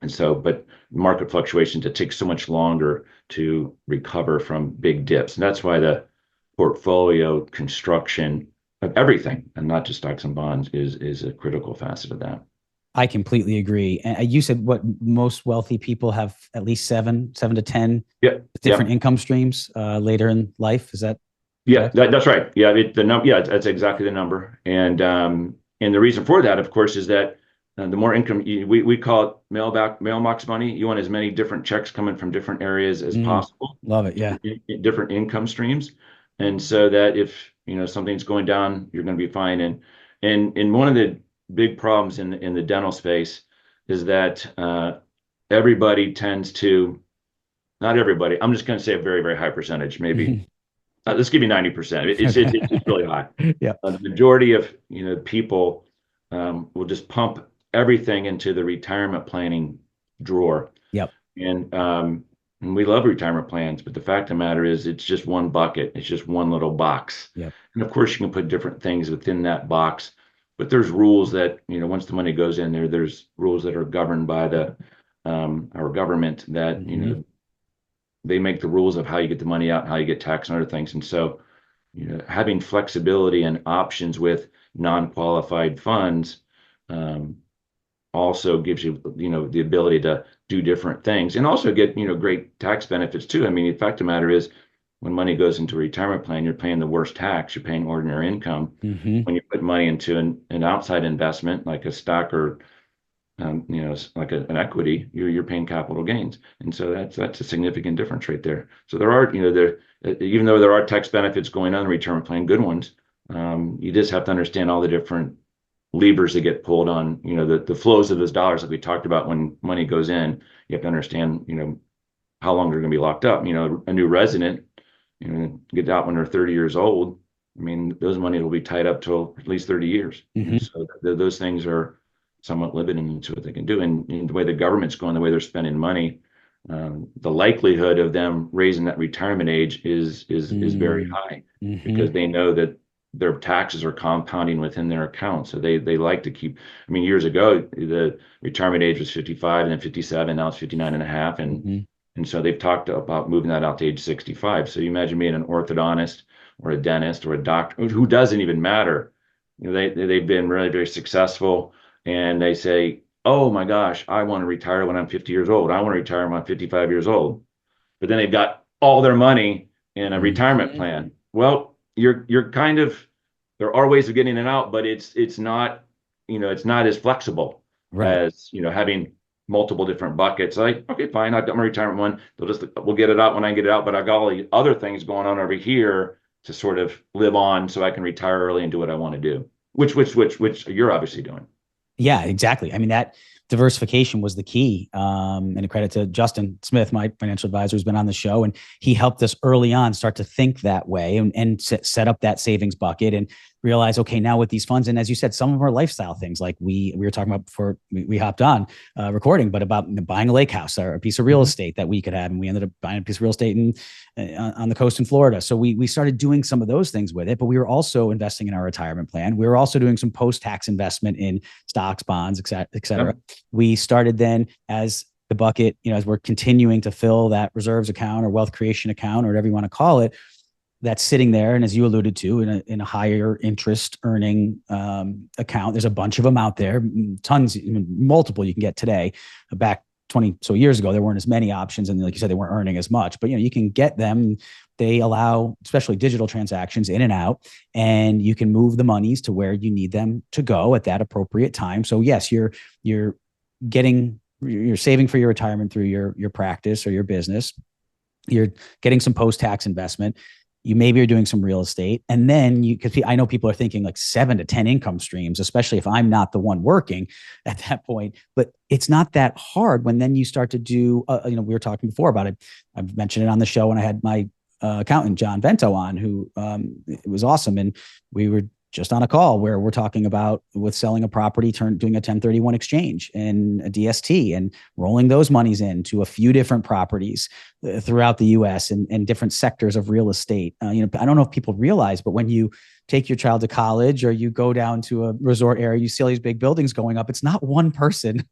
But market fluctuations, it takes so much longer to recover from big dips. And that's why the portfolio construction of everything, and not just stocks and bonds, is a critical facet of that. I completely agree. And you said what most wealthy people have at least seven to 10 different income streams later in life. Is that? That's right. That's exactly the number. And the reason for that, of course, is that the more income, we call it mailbox money. You want as many different checks coming from different areas as possible. Love it. Yeah. Different income streams. And so that if, something's going down, you're going to be fine. And one of the big problems in the dental space is that everybody tends to, not everybody, I'm just going to say a very, very high percentage, maybe let's give you 90%. It's really high. Yeah. The majority of people will just pump everything into the retirement planning drawer. Yep. And we love retirement plans, but the fact of the matter is it's just one bucket. It's just one little box. Yep. And of course you can put different things within that box, but there's rules that, once the money goes in there, there's rules that are governed by our government that, they make the rules of how you get the money out and how you get taxed and other things. And so, having flexibility and options with non-qualified funds, also gives you, the ability to do different things and also get, great tax benefits too. I mean, the fact of the matter is when money goes into a retirement plan, you're paying the worst tax. You're paying ordinary income. When you put money into an outside investment, like a stock or, like an equity, you're paying capital gains. And so that's a significant difference right there. So there are, even though there are tax benefits going on in the retirement plan, good ones, you just have to understand all the different levers that get pulled on, the flows of those dollars that we talked about when money goes in. You have to understand, how long they're going to be locked up. A new resident, get out when they're 30 years old. I mean, those money will be tied up till at least 30 years. So those things are somewhat limited to what they can do. And the way the government's going, the way they're spending money, the likelihood of them raising that retirement age is very high because they know that their taxes are compounding within their account. So they like to keep, I mean, years ago, the retirement age was 55 and then 57, now it's 59 and a half. And so they've talked about moving that out to age 65. So you imagine being an orthodontist or a dentist or a doctor, who doesn't even matter. They've been really very successful and they say, oh my gosh, I want to retire when I'm 50 years old. I want to retire when I'm 55 years old. But then they've got all their money in a retirement plan. Well, you're kind of, there are ways of getting it out, but it's not, it's not as flexible as, having multiple different buckets. Like, okay, fine, I've got my retirement one. We'll get it out when I get it out, but I've got all the other things going on over here to sort of live on so I can retire early and do what I want to do, which you're obviously doing. Yeah, exactly. I mean, that diversification was the key. And a credit to Justin Smith, my financial advisor, who's been on the show, and he helped us early on start to think that way and set up that savings bucket and realize, okay, now with these funds, and as you said, some of our lifestyle things, like we were talking about before we hopped on recording, but about buying a lake house or a piece of real estate that we could have, and we ended up buying a piece of real estate on the coast in Florida. So we started doing some of those things with it, but we were also investing in our retirement plan. We were also doing some post-tax investment in stocks, bonds, et cetera. Yep. We started then as the bucket, as we're continuing to fill that reserves account or wealth creation account or whatever you want to call it, that's sitting there. And as you alluded to, in a higher interest earning account, there's a bunch of them out there, tons, multiple you can get today. Back 20 so years ago, there weren't as many options. And like you said, they weren't earning as much, but you can get them. They allow, especially digital transactions, in and out, and you can move the monies to where you need them to go at that appropriate time. So yes, you're saving for your retirement through your practice or your business. You're getting some post-tax investment. You maybe are doing some real estate. And then because I know people are thinking like 7 to 10 income streams, especially if I'm not the one working at that point, but it's not that hard when then you start to do, we were talking before about it. I've mentioned it on the show when I had my accountant, John Vento, on, who it was awesome. And we were just on a call where we're talking about with selling a property, doing a 1031 exchange and a DST and rolling those monies into a few different properties throughout the US and different sectors of real estate. I don't know if people realize, but when you take your child to college or you go down to a resort area, you see all these big buildings going up. It's not one person.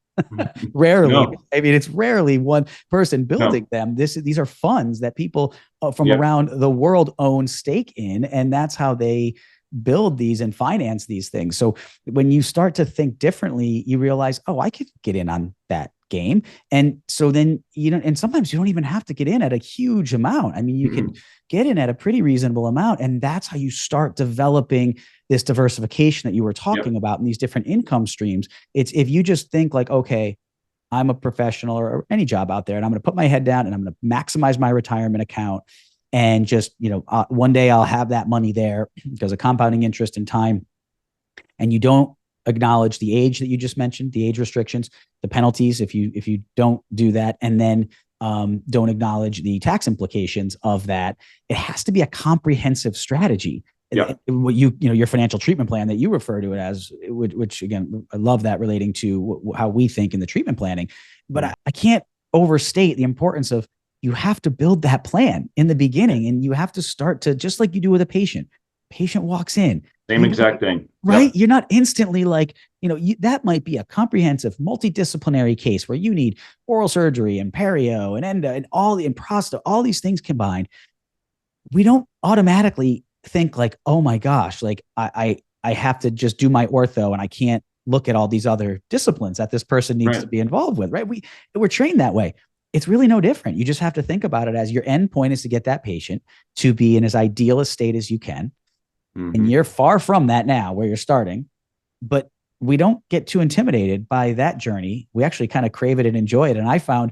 Rarely. No. I mean, it's rarely one person building them. These are funds that people from around the world own stake in, and that's how they build these and finance these things. So when you start to think differently, you realize, oh, I could get in on that game. And so then, and sometimes you don't even have to get in at a huge amount. I mean, you can get in at a pretty reasonable amount. And that's how you start developing this diversification that you were talking about in these different income streams. It's if you just think like, okay, I'm a professional or any job out there, and I'm going to put my head down and I'm going to maximize my retirement account. And just, one day I'll have that money there because of compounding interest and time. And you don't acknowledge the age that you just mentioned, the age restrictions, the penalties if you don't do that. And then don't acknowledge the tax implications of that. It has to be a comprehensive strategy. Yeah. What your financial treatment plan that you refer to it as, which again, I love that relating to how we think in the treatment planning. But I can't overstate the importance of, you have to build that plan in the beginning, and you have to start to, just like you do with a patient. Patient walks in. Same exact thing. Right. Yep. You're not instantly like, that might be a comprehensive multidisciplinary case where you need oral surgery and perio and endo and prostho, all these things combined. We don't automatically think like, oh my gosh, like I have to just do my ortho and I can't look at all these other disciplines that this person needs to be involved with. Right. We're trained that way. It's really no different. You just have to think about it as your end point is to get that patient to be in as ideal a state as you can. And you're far from that now where you're starting, but we don't get too intimidated by that journey. We actually kind of crave it and enjoy it. And I found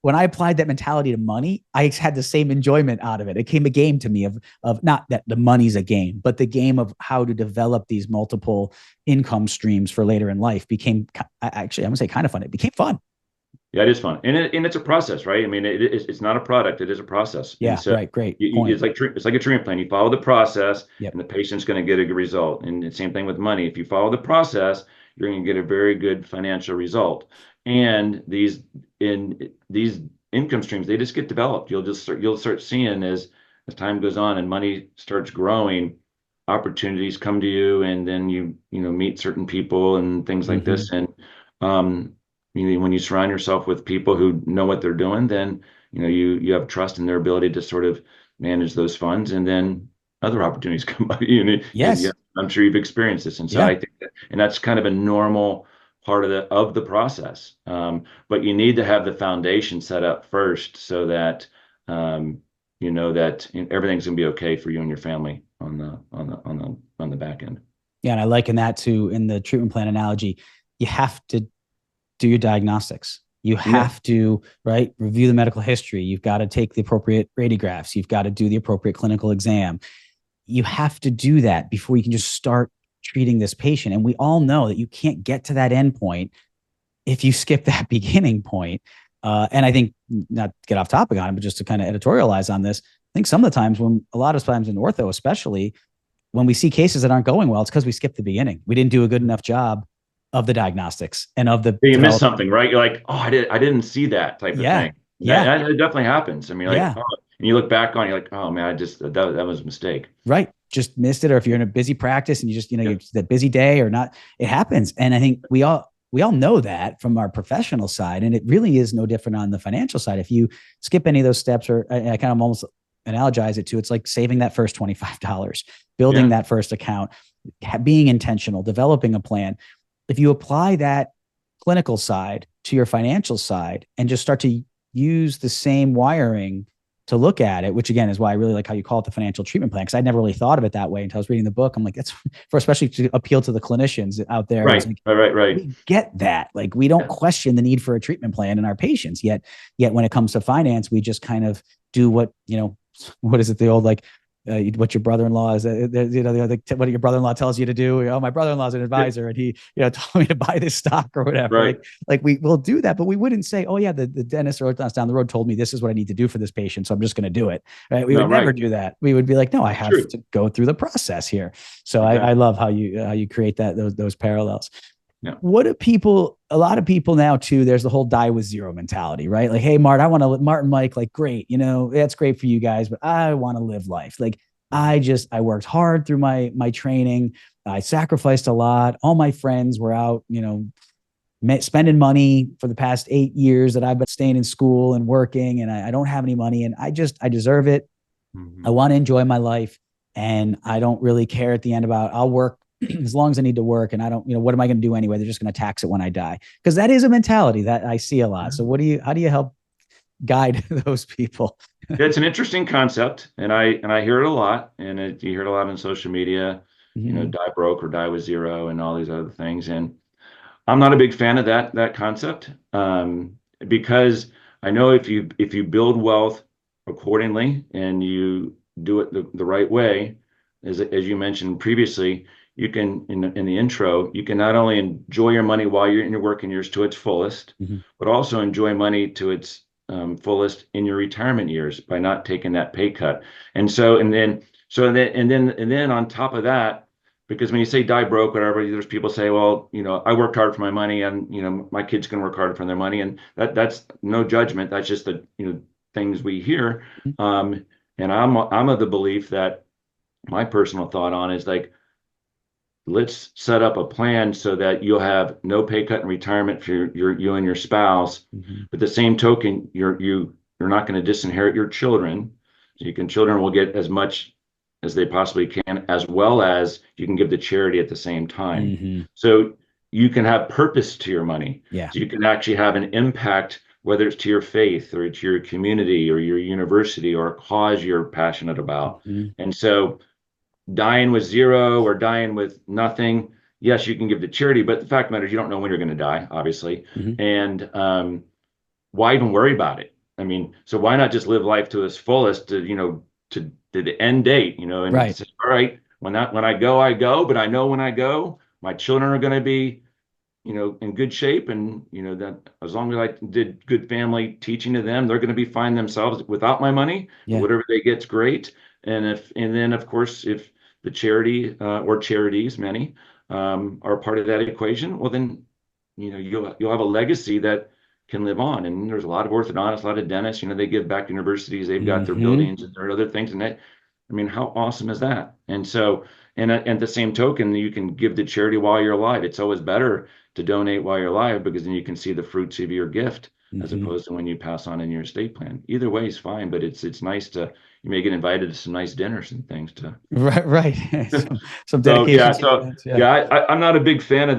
when I applied that mentality to money, I had the same enjoyment out of it. It became a game to me of not that the money's a game, but the game of how to develop these multiple income streams for later in life became actually, I'm gonna say kind of fun. It became fun. Yeah, it is fun, and it's a process, right? I mean, it's not a product; it is a process. Yeah, so right. Great point. It's like a treatment plan. You follow the process, yep. and the patient's going to get a good result. And the same thing with money. If you follow the process, you're going to get a very good financial result. And these income streams, they just get developed. You'll start seeing as time goes on and money starts growing, opportunities come to you, and then you meet certain people and things like this. And when you surround yourself with people who know what they're doing, then you have trust in their ability to sort of manage those funds, and then other opportunities come up. Yes, I'm sure you've experienced this, and so I think and that's kind of a normal part of the process. But you need to have the foundation set up first, so that you know that everything's gonna be okay for you and your family on the back end. Yeah, and I liken that to, in the treatment plan analogy, you have to do your diagnostics. You have to, review the medical history. You've got to take the appropriate radiographs. You've got to do the appropriate clinical exam. You have to do that before you can just start treating this patient. And we all know that you can't get to that end point if you skip that beginning point. And I think, not to get off topic on it, but just to kind of editorialize on this, I think some of the times a lot of times in ortho, especially when we see cases that aren't going well, it's because we skipped the beginning. We didn't do a good enough job of the diagnostics and of the. You missed something, right? You're like, oh, I didn't see that type of thing. Yeah, that definitely happens. I mean, like, and you look back on, you're like, oh man, that was a mistake. Right, just missed it. Or if you're in a busy practice and you just you're that busy day or not, it happens. And I think we all know that from our professional side, and it really is no different on the financial side. If you skip any of those steps, or I kind of almost analogize it to, it's like saving that first $25, building that first account, being intentional, developing a plan. If you apply that clinical side to your financial side and just start to use the same wiring to look at it, which again is why I really like how you call it the financial treatment plan, because I never really thought of it that way until I was reading the book. I'm like, that's for especially to appeal to the clinicians out there. Right, like, right. We get that. Like, we don't question the need for a treatment plan in our patients. Yet when it comes to finance, we just kind of do what is it? The old what your brother-in-law is, what your brother-in-law tells you to do. Oh, my brother-in-law's an advisor, and he, told me to buy this stock or whatever. Right. Like we will do that, but we wouldn't say, oh yeah, the dentist or orthodontist down the road told me this is what I need to do for this patient, so I'm just going to do it. Right? We would never do that. We would be like, no, I have to go through the process here. So I love how you create those parallels. Yeah. What do a lot of people now too, there's the whole die with zero mentality, right? Like, hey, Mart and Mike, like, great, that's great for you guys, but I want to live life. Like, I worked hard through my training. I sacrificed a lot. All my friends were out, spending money for the past 8 years that I've been staying in school and working, and I don't have any money, and I deserve it. I want to enjoy my life, and I don't really care at the end about, I'll work as long as I need to work, and I don't, what am I going to do anyway? They're just going to tax it when I die. Because that is a mentality that I see a lot. So how do you help guide those people? It's an interesting concept, and I hear it a lot, and you hear it a lot on social media, die broke or die with zero and all these other things. And I'm not a big fan of that concept, because I know if you build wealth accordingly and you do it the right way, as you mentioned previously, you can, in the intro, you can not only enjoy your money while you're in your working years to its fullest, but also enjoy money to its fullest in your retirement years by not taking that pay cut. And then on top of that, because when you say die broke, whatever, there's people say, well, I worked hard for my money, and my kids can work hard for their money, and that's no judgment. That's just the things we hear. And I'm of the belief that my personal thought on is like, let's set up a plan so that you'll have no pay cut in retirement for you and your spouse. But the same token, you're not going to disinherit your children. So children will get as much as they possibly can, as well as you can give to charity at the same time. So you can have purpose to your money. Yeah. So you can actually have an impact, whether it's to your faith or to your community or your university or a cause you're passionate about. And so dying with zero or dying with nothing, yes, you can give to charity, but the fact of the matter is you don't know when you're going to die, obviously. And why even worry about it? I mean, so why not just live life to its fullest, to the end date, and say, all right, when I go, but I know when I go, my children are going to be, in good shape. And, that as long as I did good family teaching to them, they're going to be fine themselves without my money. Whatever they get's great. And then of course, if the charity or charities, many are part of that equation, well, then, you'll have a legacy that can live on. And there's a lot of orthodontists, a lot of dentists, they give back to universities, they've got their buildings and there are other things. And that, I mean, how awesome is that? And so, and at the same token, you can give to charity while you're alive. It's always better to donate while you're alive, because then you can see the fruits of your gift, as opposed to when you pass on in your estate plan. Either way is fine, but it's nice to, you may get invited to some nice dinners and things to. Right. some dedication. I'm not a big fan of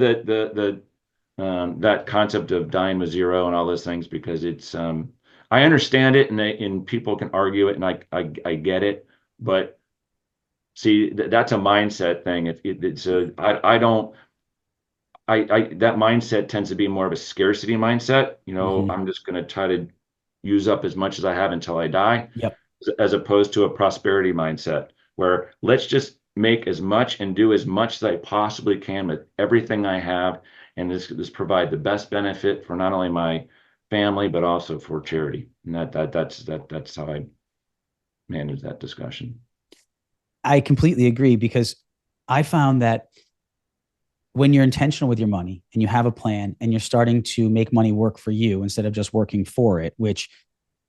that concept of dying with zero and all those things, because it's I understand it, and people can argue it, and I get it, but see, that's a mindset thing. That mindset tends to be more of a scarcity mindset. I'm just going to try to use up as much as I have until I die. Yep. As opposed to a prosperity mindset where let's just make as much and do as much as I possibly can with everything I have, and this provide the best benefit for not only my family but also for charity. And that's how I manage that discussion. I completely agree, because I found that when you're intentional with your money and you have a plan and you're starting to make money work for you instead of just working for it, which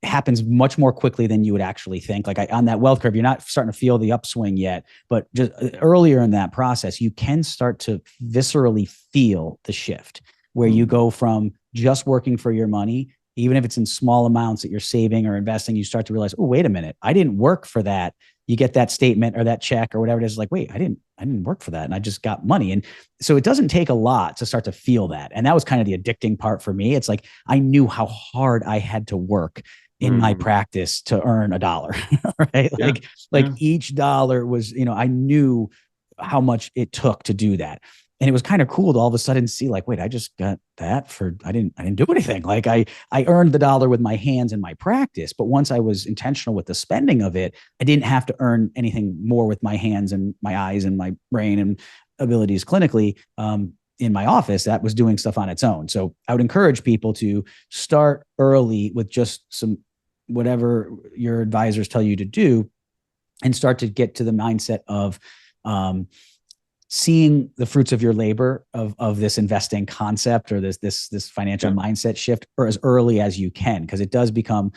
happens much more quickly than you would actually think. Like on that wealth curve, you're not starting to feel the upswing yet, but just earlier in that process, you can start to viscerally feel the shift where you go from just working for your money, even if it's in small amounts that you're saving or investing, you start to realize, oh, wait a minute, I didn't work for that. You get that statement or that check or whatever it is, like, wait, I didn't work for that. And I just got money. And so it doesn't take a lot to start to feel that. And that was kind of the addicting part for me. It's like, I knew how hard I had to work in my practice to earn $1, right? Like each dollar was, I knew how much it took to do that. And it was kind of cool to all of a sudden see like, wait, I just got that for, I didn't do anything. Like I earned the dollar with my hands in my practice, but once I was intentional with the spending of it, I didn't have to earn anything more with my hands and my eyes and my brain and abilities clinically. In my office, that was doing stuff on its own. So I would encourage people to start early with just some, whatever your advisors tell you to do, and start to get to the mindset of seeing the fruits of your labor of this investing concept or this financial mindset shift, or as early as you can, because it does become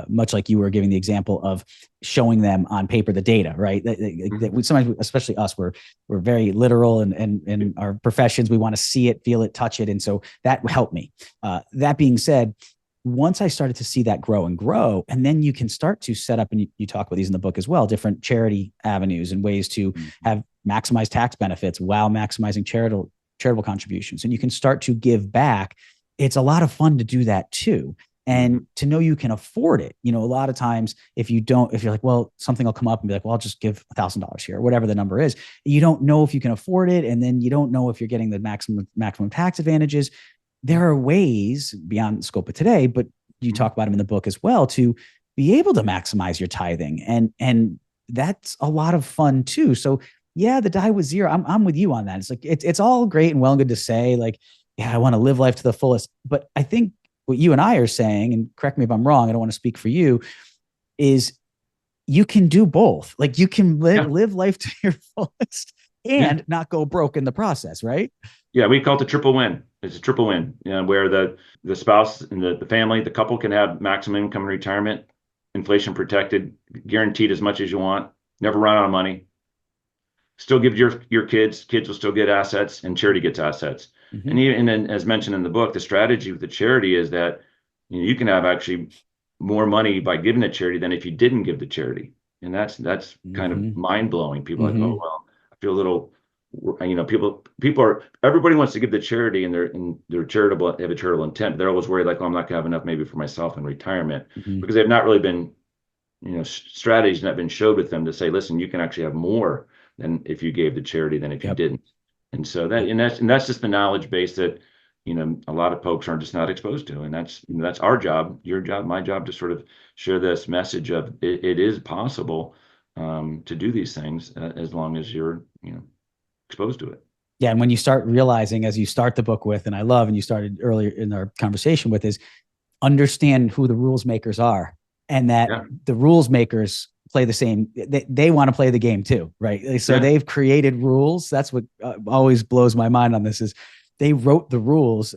much like you were giving the example of showing them on paper the data, right? That we sometimes, especially us, we're very literal and in our professions, we want to see it, feel it, touch it, and so that helped me. That being said, once I started to see that grow, and then you can start to set up, and you talk about these in the book as well, different charity avenues and ways to have maximize tax benefits while maximizing charitable contributions. And you can start to give back. It's a lot of fun to do that too. And to know you can afford it. A lot of times if you're like, well, something will come up and be like, well, I'll just give $1,000 here, or whatever the number is. You don't know if you can afford it. And then you don't know if you're getting the maximum tax advantages. There are ways beyond the scope of today, but you talk about them in the book as well, to be able to maximize your tithing. And that's a lot of fun too. So yeah, the die with zero, I'm with you on that. It's like, it's all great and well and good to say like, yeah, I want to live life to the fullest. But I think what you and I are saying, and correct me if I'm wrong, I don't want to speak for you, is you can do both. Like you can live life to your fullest and not go broke in the process, right? Yeah, we call it the triple win. It's a triple win, where the spouse and the family, the couple can have maximum income in retirement, inflation protected, guaranteed as much as you want, never run out of money. Still give your kids will still get assets, and charity gets assets. Mm-hmm. And then, as mentioned in the book, the strategy with the charity is that you can have actually more money by giving to charity than if you didn't give to charity. And that's kind of mind blowing. People are like, oh, well, I feel a little, people are, everybody wants to give to charity, and they're charitable, they have a charitable intent. But they're always worried like, oh, I'm not gonna have enough maybe for myself in retirement, because they've not really been, strategies not been showed with them to say, listen, you can actually have more than if you gave to charity than if you didn't. And so that's just the knowledge base that, a lot of folks are just not exposed to. And that's our job, your job, my job, to sort of share this message of it is possible to do these things as long as you're, exposed to it. Yeah. And when you start realizing, as you start the book with, and I love, and you started earlier in our conversation with, is understand who the rules makers are, and that the rules makers play the same. They want to play the game too, right? So they've created rules. That's what always blows my mind on this is they wrote the rules.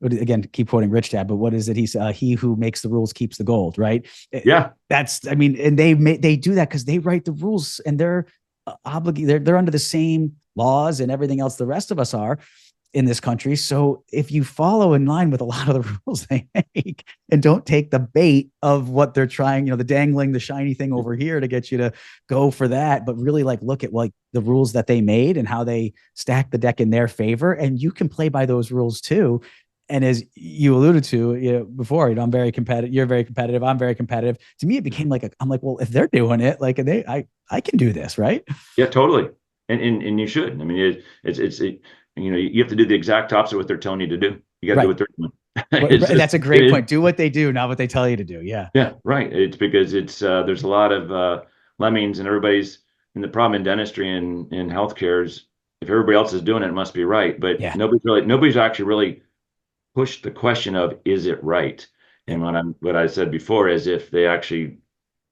Again, keep quoting Rich Dad, but what is it? He who makes the rules keeps the gold, right? Yeah. And they do that because they write the rules, and they're obligated. They're under the same laws and everything else the rest of us are in this country. So if you follow in line with a lot of the rules they make and don't take the bait of what they're trying, the dangling, the shiny thing over here to get you to go for that, but really look at the rules that they made and how they stack the deck in their favor. And you can play by those rules too. And as you alluded to before, I'm very competitive. You're very competitive. I'm very competitive. To me, it became I'm like, well, if they're doing it, I can do this, right? Yeah, totally. And you should. I mean, you have to do the exact opposite of what they're telling you to do. You got to do what they're doing. That's a great point. Do what they do, not what they tell you to do. Yeah. Yeah. Right. It's because there's a lot of lemmings, and everybody's, and the problem in dentistry and in healthcare is if everybody else is doing it, it must be right. But nobody's actually really pushed the question of, is it right? And what I said before is, if they actually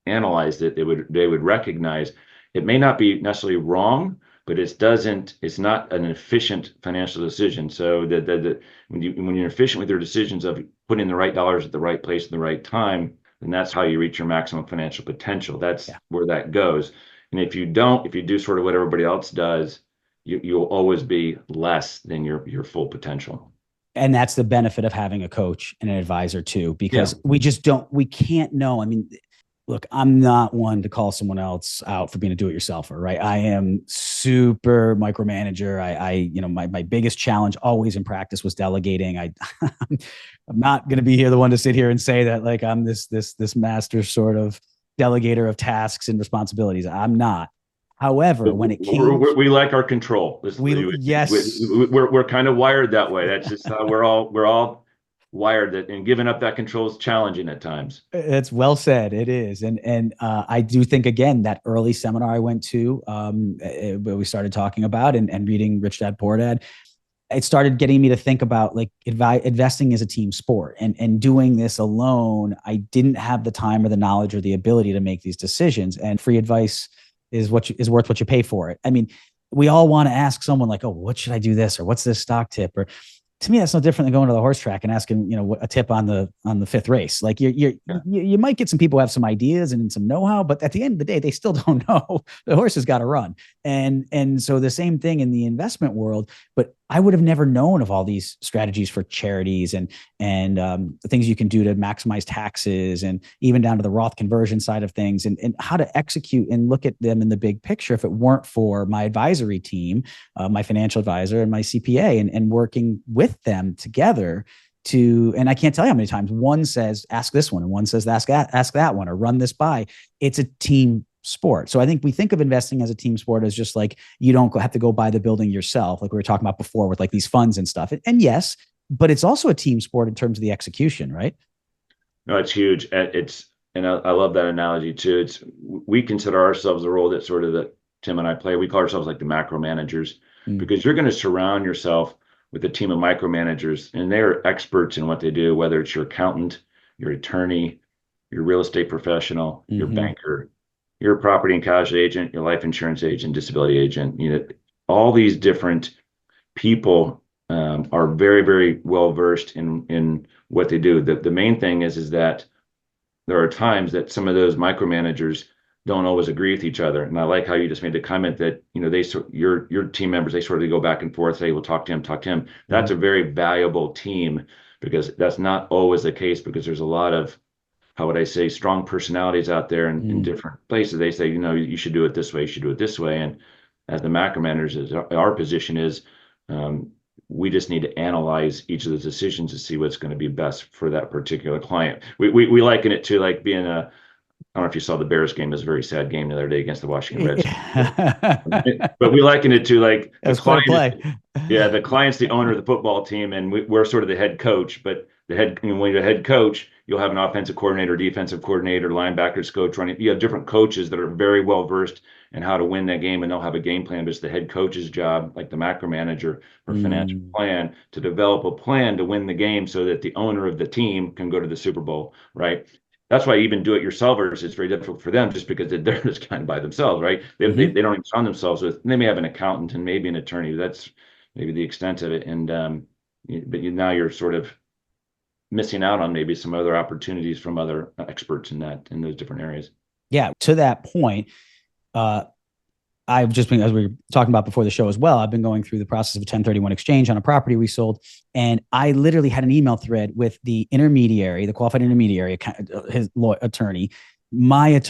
analyzed it, they would recognize it may not be necessarily wrong, but it's not an efficient financial decision. So that when you're efficient with your decisions of putting the right dollars at the right place at the right time, then that's how you reach your maximum financial potential. That's where that goes. And if you do sort of what everybody else does, you'll always be less than your full potential. And that's the benefit of having a coach and an advisor too, because we can't know. I mean, look, I'm not one to call someone else out for being a do-it-yourselfer, right? I am super micromanager. My biggest challenge always in practice was delegating. I'm not going to be the one to sit here and say that I'm this master sort of delegator of tasks and responsibilities. I'm not. However, when it came, we like our control. We're kind of wired that way. That's just how we're all wired, that, and giving up that control is challenging at times. It's well said. It is. And I do think, again, that early seminar I went to, where we started talking about and reading Rich Dad Poor Dad, it started getting me to think about investing as a team sport, and doing this alone. I didn't have the time or the knowledge or the ability to make these decisions, and free advice is worth what you pay for it. I mean, we all want to ask someone oh, what should I do this? Or what's this stock tip? Or to me, that's no different than going to the horse track and asking, a tip on the fifth race. You might get some people who have some ideas and some know-how, but at the end of the day, they still don't know. The horse has got to run. And so the same thing in the investment world, but I would have never known of all these strategies for charities and the things you can do to maximize taxes, and even down to the Roth conversion side of things, and how to execute and look at them in the big picture if it weren't for my advisory team, my financial advisor and my CPA, and working with them together and I can't tell you how many times one says, ask this one, and one says, ask that one, or run this by. It's a team sport. So I think we think of investing as a team sport as just you don't have to go buy the building yourself, like we were talking about before with these funds and stuff. And yes, but it's also a team sport in terms of the execution, right? No, it's huge. And I love that analogy too. We consider ourselves the role that Tim and I play. We call ourselves the macro managers, because you're going to surround yourself with a team of micromanagers, and they're experts in what they do, whether it's your accountant, your attorney, your real estate professional, your Mm-hmm. banker, your property and casualty agent, your life insurance agent, disability agent. All these different people are very, very well versed in what they do. The main thing is that there are times that some of those micromanagers don't always agree with each other. And I like how you just made the comment that, your team members, they sort of go back and forth, say, well, talk to him, talk to him. That's a very valuable team, because that's not always the case, because there's a lot of, how would I say, strong personalities out there in Mm-hmm. different places. They say, you should do it this way, you should do it this way. And as the macro managers, our position is, um, we just need to analyze each of those decisions to see what's going to be best for that particular client. We liken it to like being a, I don't know if you saw the Bears game. It was a very sad game the other day against the Washington Redskins. But we liken it to like That the was quite a client. play. Yeah, the client's the owner of the football team, and we're sort of the head coach. But when you're the head coach, you'll have an offensive coordinator, defensive coordinator, linebackers coach running. You have different coaches that are very well versed in how to win that game, and they'll have a game plan. But it's the head coach's job, like the macro manager or financial Mm. plan, to develop a plan to win the game so that the owner of the team can go to the Super Bowl, right? That's why even do-it-yourselfers, it's very difficult for them, just because they're just kind of by themselves, right? They don't even surround themselves with. They may have an accountant and maybe an attorney. That's maybe the extent of it. And now you're sort of missing out on maybe some other opportunities from other experts in those different areas. Yeah. To that point, uh, I've just been, as we were talking about before the show as well, I've been going through the process of a 1031 exchange on a property we sold. And I literally had an email thread with the intermediary, the qualified intermediary, his attorney, my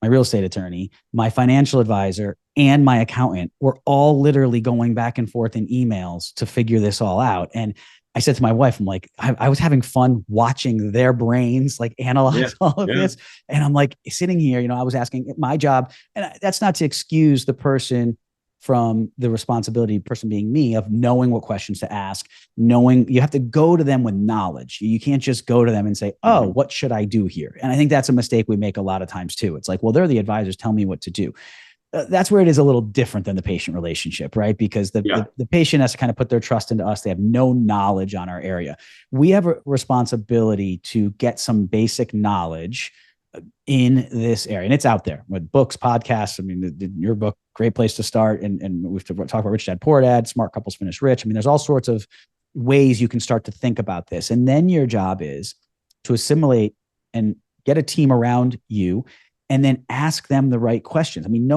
real estate attorney, my financial advisor, and my accountant were all literally going back and forth in emails to figure this all out. And I said to my wife, I'm like, I was having fun watching their brains like analyze all of this. And I'm like sitting here, I was asking my job, and that's not to excuse the person from the responsibility, person being me, of knowing what questions to ask, knowing you have to go to them with knowledge. You can't just go to them and say, oh, what should I do here? And I think that's a mistake we make a lot of times too. It's like, well, they're the advisors, tell me what to do. That's where it is a little different than the patient relationship, right? Because the patient has to kind of put their trust into us. They have no knowledge on our area. We have a responsibility to get some basic knowledge in this area. And it's out there with books, podcasts. I mean, your book, great place to start. And we've talked about Rich Dad, Poor Dad, Smart Couples Finish Rich. I mean, there's all sorts of ways you can start to think about this. And then your job is to assimilate and get a team around you and then ask them the right questions. I mean,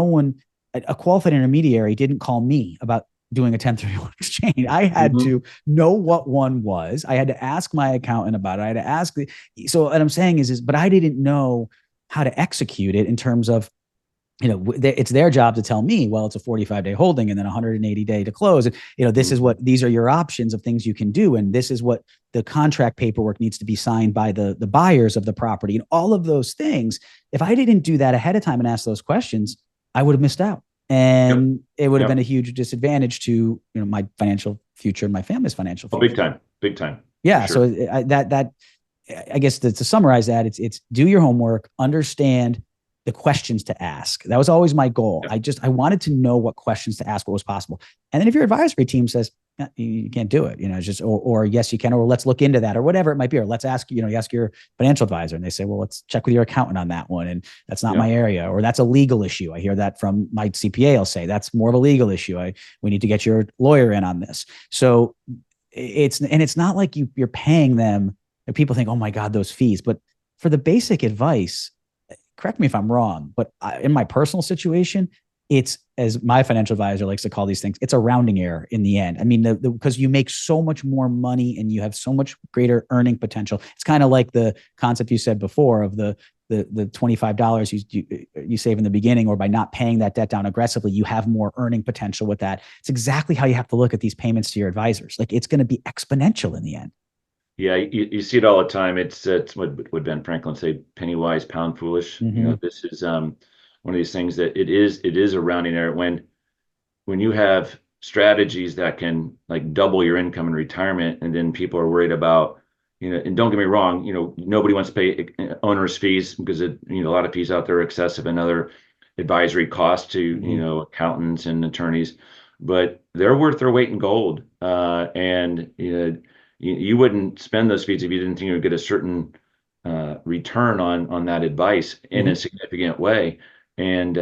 a qualified intermediary didn't call me about doing a 1031 exchange. I had to know what one was. I had to ask my accountant about it. I had to ask. So what I'm saying is, but I didn't know how to execute it in terms of, it's their job to tell me, well, it's a 45-day holding and then 180-day to close. And, these are your options of things you can do. And this is what the contract paperwork needs to be signed by the buyers of the property and all of those things. If I didn't do that ahead of time and ask those questions, I would have missed out. And it would have been a huge disadvantage to, my financial future and my family's financial future. Big time. Yeah. Sure. So I guess to summarize that, it's do your homework, understand the questions to ask. That was always my goal. Yeah. I wanted to know what questions to ask, what was possible. And then if your advisory team says, you can't do it, it's just, or yes, you can, or let's look into that, or whatever it might be, or let's ask, you ask your financial advisor and they say, well, let's check with your accountant on that one. And that's not my area, or that's a legal issue. I hear that from my CPA. I'll say that's more of a legal issue. We need to get your lawyer in on this. So it's not like you're paying them and people think, oh my God, those fees. But for the basic advice, correct me if I'm wrong, but in my personal situation, it's, as my financial advisor likes to call these things, it's a rounding error in the end. I mean, because you make so much more money and you have so much greater earning potential. It's kind of like the concept you said before of the $25 you save in the beginning, or by not paying that debt down aggressively, you have more earning potential with that. It's exactly how you have to look at these payments to your advisors. Like, it's going to be exponential in the end. Yeah, you see it all the time. It's what Ben Franklin say, penny wise, pound foolish. This is one of these things that it is a rounding error when you have strategies that can like double your income in retirement, and then people are worried about, and don't get me wrong, nobody wants to pay onerous fees because a lot of fees out there are excessive, and other advisory costs to accountants and attorneys. but they're worth their weight in gold. And you wouldn't spend those fees if you didn't think you would get a certain return on that advice in a Mhm. significant way. And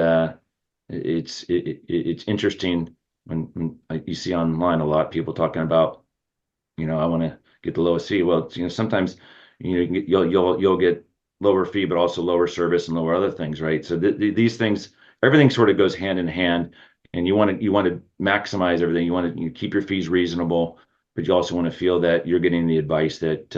it's interesting when you see online a lot of people talking about, I want to get the lowest fee. Well, sometimes you'll get lower fee, but also lower service and lower other things, right? So these things, everything sort of goes hand in hand, and you want to maximize everything. You want to keep your fees reasonable, but you also want to feel that you're getting the advice that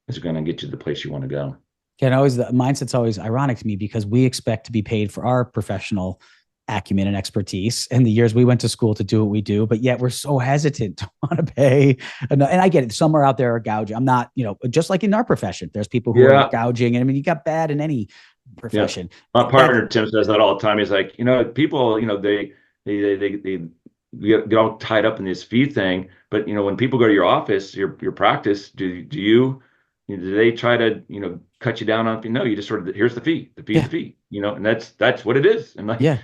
is going to get you to the place you want to go. And always the mindset's always ironic to me because we expect to be paid for our professional acumen and expertise and the years we went to school to do what we do, but yet we're so hesitant to want to pay. And I get it. Some are out there are gouging. I'm not, just like in our profession, there's people who are Yeah, gouging. And I mean, you got bad in any yeah. profession. My That partner Tim says that all the time. He's like, people, they get all tied up in this fee thing. But when people go to your office, your practice, do they try to cut you down on fee? No, you just sort of, here's the fee. The fee is Yeah. the fee. And that's what it is. And like Yeah.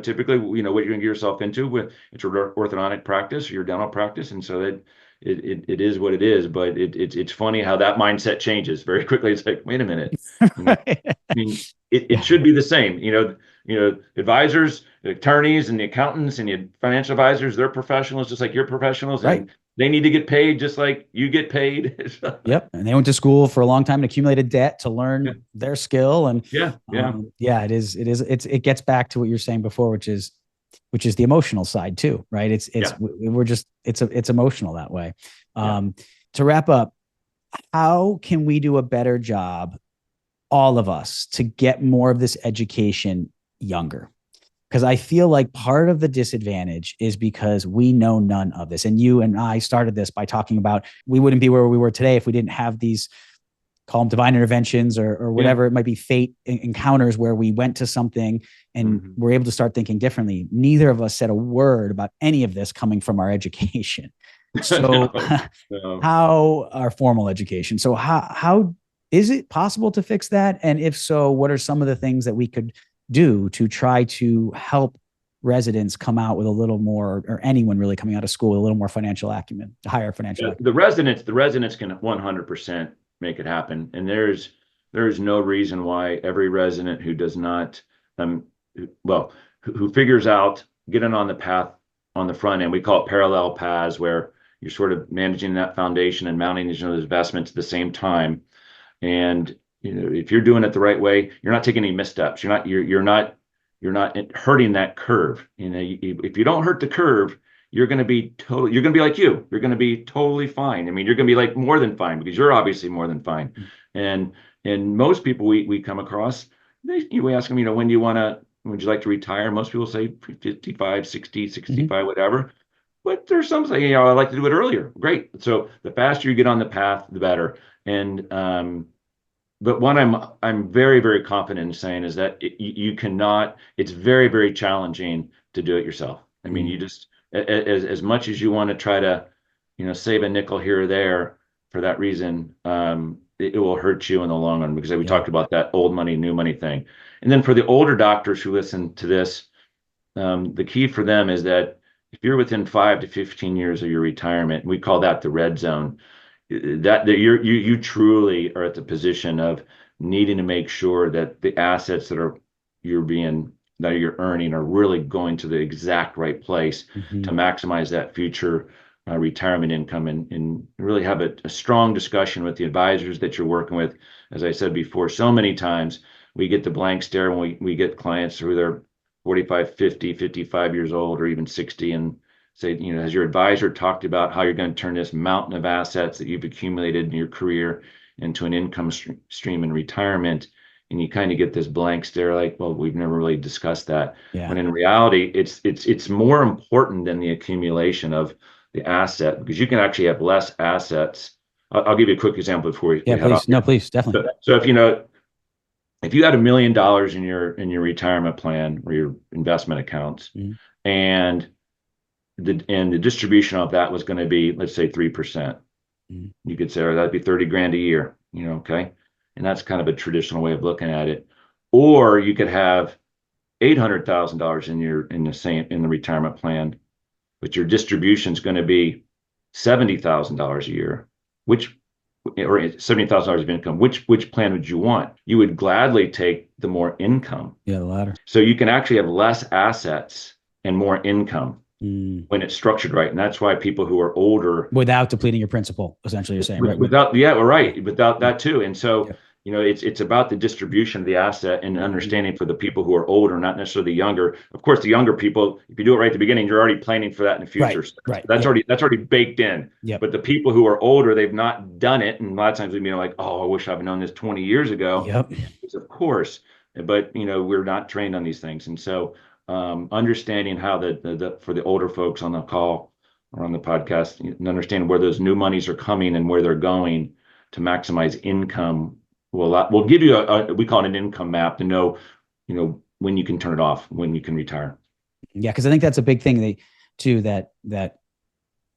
typically what you're gonna get yourself into with it's your orthodontic practice or your dental practice, and so that it is what it is. But it's funny how that mindset changes very quickly. It's like, wait a minute. I mean, it Yeah. should be the same. Advisors, the attorneys, and the accountants and the financial advisors, they're professionals just like you're professionals, Right. and they need to get paid just like you get paid. Yep. And they went to school for a long time and accumulated debt to Yeah, learn their skill. And yeah, yeah, yeah, it gets back to what you're saying before, which is the emotional side too, right? yeah. We're just, it's emotional that way. Yeah. Um, to wrap up, how can we do a better job, all of us, to get more of this education younger? Because I feel like part of the disadvantage is because we know none of this. And you and I started this by talking about we wouldn't be where we were today if we didn't have these, call them divine interventions or Yeah. whatever it might be, fate encounters where we went to something and Hmm. we're able to start thinking differently. Neither of us said a word about any of this coming from our education. So No, no. how our formal education. So how is it possible to fix that? And if so, what are some of the things that we could do to try to help residents come out with a little more, or anyone really coming out of school with a little more financial acumen, higher financial Yeah, acumen? the residents can 100% make it happen, and there's no reason why every resident who does not, well, who figures out getting on the path on the front end, we call it parallel paths, where you're sort of managing that foundation and mounting those investments at the same time. And if you're doing it the right way, you're not taking any missteps. You're not hurting that curve. If you don't hurt the curve, you're going to be like you're going to be totally fine. I mean, you're going to be like more than fine because you're obviously more than fine. And most people we come across, we ask them, when do you want to, would you like to retire? Most people say 55, 60, Mm-hmm. 65, whatever. But there's some say, I'd like to do it earlier. Great. So the faster you get on the path, the better. And but what I'm very, very confident in saying is that you cannot. It's very, very challenging to do it yourself. I mean, Mm-hmm. you just as much as you want to try to, save a nickel here or there for that reason, it will hurt you in the long run because we Yeah. talked about that old money, new money thing. And then for the older doctors who listen to this, the key for them is that if you're within 5 to 15 years of your retirement, we call that the red zone. That you truly are at the position of needing to make sure that the assets that you're earning are really going to the exact right place Mm-hmm. to maximize that future retirement income, and really have a strong discussion with the advisors that you're working with. As I said before, so many times we get the blank stare when we get clients who they're 45, 50, 55 years old, or even 60, and say, has your advisor talked about how you're going to turn this mountain of assets that you've accumulated in your career into an income stream in retirement? And you kind of get this blank stare, like, well, we've never really discussed that. Yeah. When in reality, it's more important than the accumulation of the asset, because you can actually have less assets. I'll give you a quick example before Yeah. we head off Please. No, here. please. Definitely. So if you had $1 million in your retirement plan or your investment accounts, Mm-hmm. and the distribution of that was going to be, let's say, 3%. Mm-hmm. You could say, oh, that'd be 30 grand a year, okay? And that's kind of a traditional way of looking at it. Or you could have $800,000 in the retirement plan, but your distribution is going to be $70,000 a year, which or $70,000 of income, which plan would you want? You would gladly take the more income. Yeah, the latter. So you can actually have less assets and more income when it's structured right. And that's why people who are older, without depleting your principal, essentially, you're saying, right? Without that too. And so, it's about the distribution of the asset and understanding for the people who are older, not necessarily the younger. Of course, the younger people, if you do it right at the beginning, you're already planning for that in the future. Right. That's already baked in. Yep. But the people who are older, they've not done it. And a lot of times we'd be like, oh, I wish I'd known this 20 years ago. Yep. Of course. But we're not trained on these things. And so understanding how for the older folks on the call or on the podcast, and understand where those new monies are coming and where they're going to maximize income will give you we call it an income map to know, when you can turn it off, when you can retire. Yeah, because I think that's a big thing too, that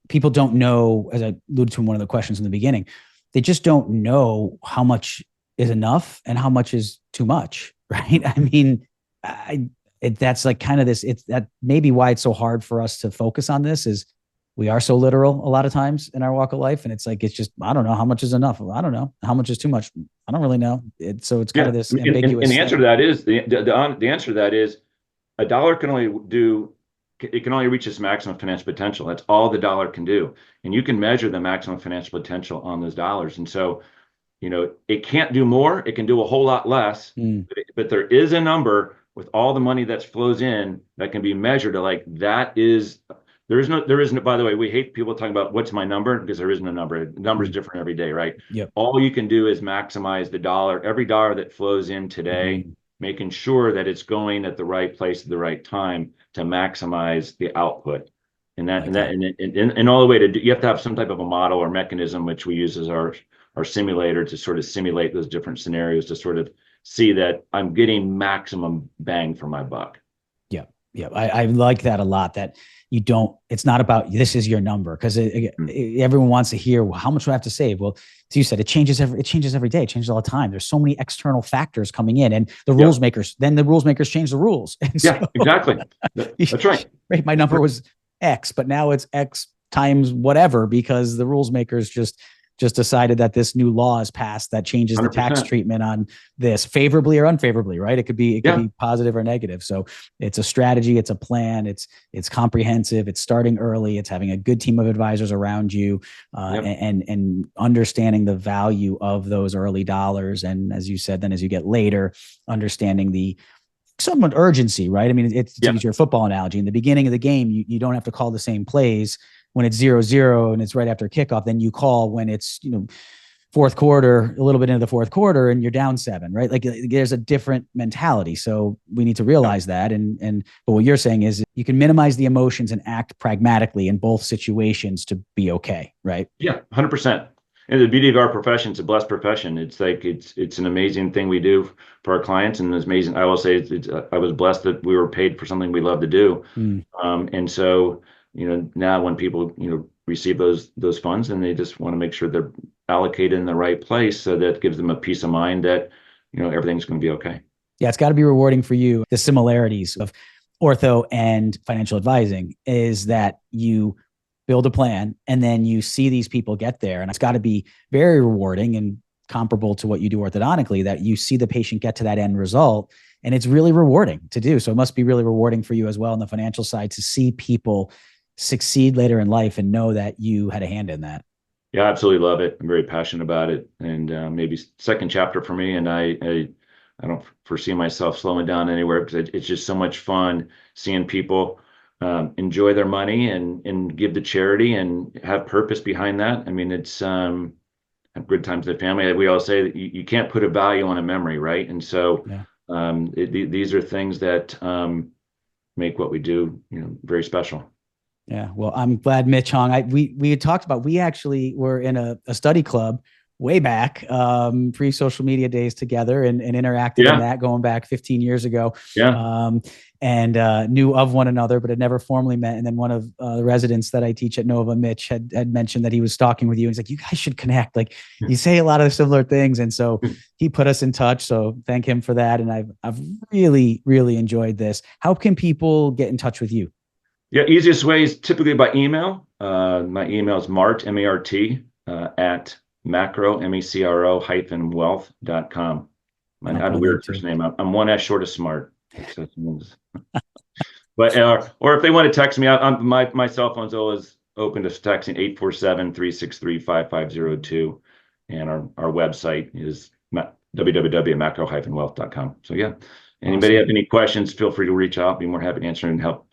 people don't know, as I alluded to in one of the questions in the beginning, they just don't know how much is enough and how much is too much, right? I mean, that's like kind of this, it's that maybe why it's so hard for us to focus on this is we are so literal a lot of times in our walk of life. And it's like, it's just, I don't know how much is enough. I don't know how much is too much. I don't really know. So it's kind of this ambiguous. And the answer to that is the answer to that is a dollar can only reach its maximum financial potential. That's all the dollar can do. And you can measure the maximum financial potential on those dollars. And so, it can't do more. It can do a whole lot less, but there is a number with all the money that flows in that can be measured to like, there isn't, by the way, we hate people talking about what's my number because there isn't a number. The number is different every day, right? Yep. All you can do is maximize every dollar that flows in today, making sure that it's going at the right place at the right time to maximize the output. And all the way you have to have some type of a model or mechanism, which we use as our simulator to sort of simulate those different scenarios to sort of see that I'm getting maximum bang for my buck. Yeah. Yeah. I like that a lot, that it's not about this is your number, because everyone wants to hear, well, how much do I have to save? Well, as you said, it changes every day. It changes all the time. There's so many external factors coming in, and the rules makers change the rules. And exactly. That's right. Right. My number was X, but now it's X times whatever, because the rules makers just decided that this new law is passed that changes 100%. The tax treatment on this favorably or unfavorably, right? It could be positive or negative. So it's a strategy, it's a plan, it's comprehensive, it's starting early, it's having a good team of advisors around you, and understanding the value of those early dollars. And as you said, then as you get later, understanding the somewhat urgency, right? I mean, to use your football analogy, in the beginning of the game, you don't have to call the same plays when it's 0-0 and it's right after kickoff. Then you call when it's, fourth quarter, a little bit into the fourth quarter, and you're down 7, right? Like there's a different mentality. So we need to realize that. But what you're saying is you can minimize the emotions and act pragmatically in both situations to be okay, right? Yeah, 100%. And the beauty of our profession, it's a blessed profession. It's like, it's an amazing thing we do for our clients. And it's amazing. I will say I was blessed that we were paid for something we love to do. And so, now when people, receive those funds, and they just want to make sure they're allocated in the right place, so that gives them a peace of mind that, everything's going to be okay. Yeah. It's got to be rewarding for you. The similarities of ortho and financial advising is that you build a plan and then you see these people get there. And it's got to be very rewarding and comparable to what you do orthodontically, that you see the patient get to that end result. And it's really rewarding to do. So it must be really rewarding for you as well on the financial side to see people succeed later in life and know that you had a hand in that. Yeah, I absolutely love it. I'm very passionate about it. And maybe second chapter for me. And I don't foresee myself slowing down anywhere, because it's just so much fun seeing people enjoy their money and give to charity and have purpose behind that. I mean, it's have good times with the family. We all say that you can't put a value on a memory, right? And so these are things that make what we do, very special. Yeah. Well, I'm glad, Mitch Hong. We had talked about, we actually were in a study club way back, pre-social media days together and interacted in that going back 15 years ago. And knew of one another, but had never formally met. And then one of the residents that I teach at Nova, Mitch, had mentioned that he was talking with you. He's like, you guys should connect. Like, you say a lot of similar things. And so he put us in touch. So thank him for that. And I've really, really enjoyed this. How can people get in touch with you? Yeah, easiest way is typically by email. My email is Mart, M-A-R-T, at macro, M-E-C-R-O -wealth.com. I have a weird first name. I'm one S short of smart. But or if they want to text me, my cell phone's always open to texting 847-363-5502, and our website is www.macro-wealth.com. So yeah, anybody have any questions, feel free to reach out. Be more happy to answer and help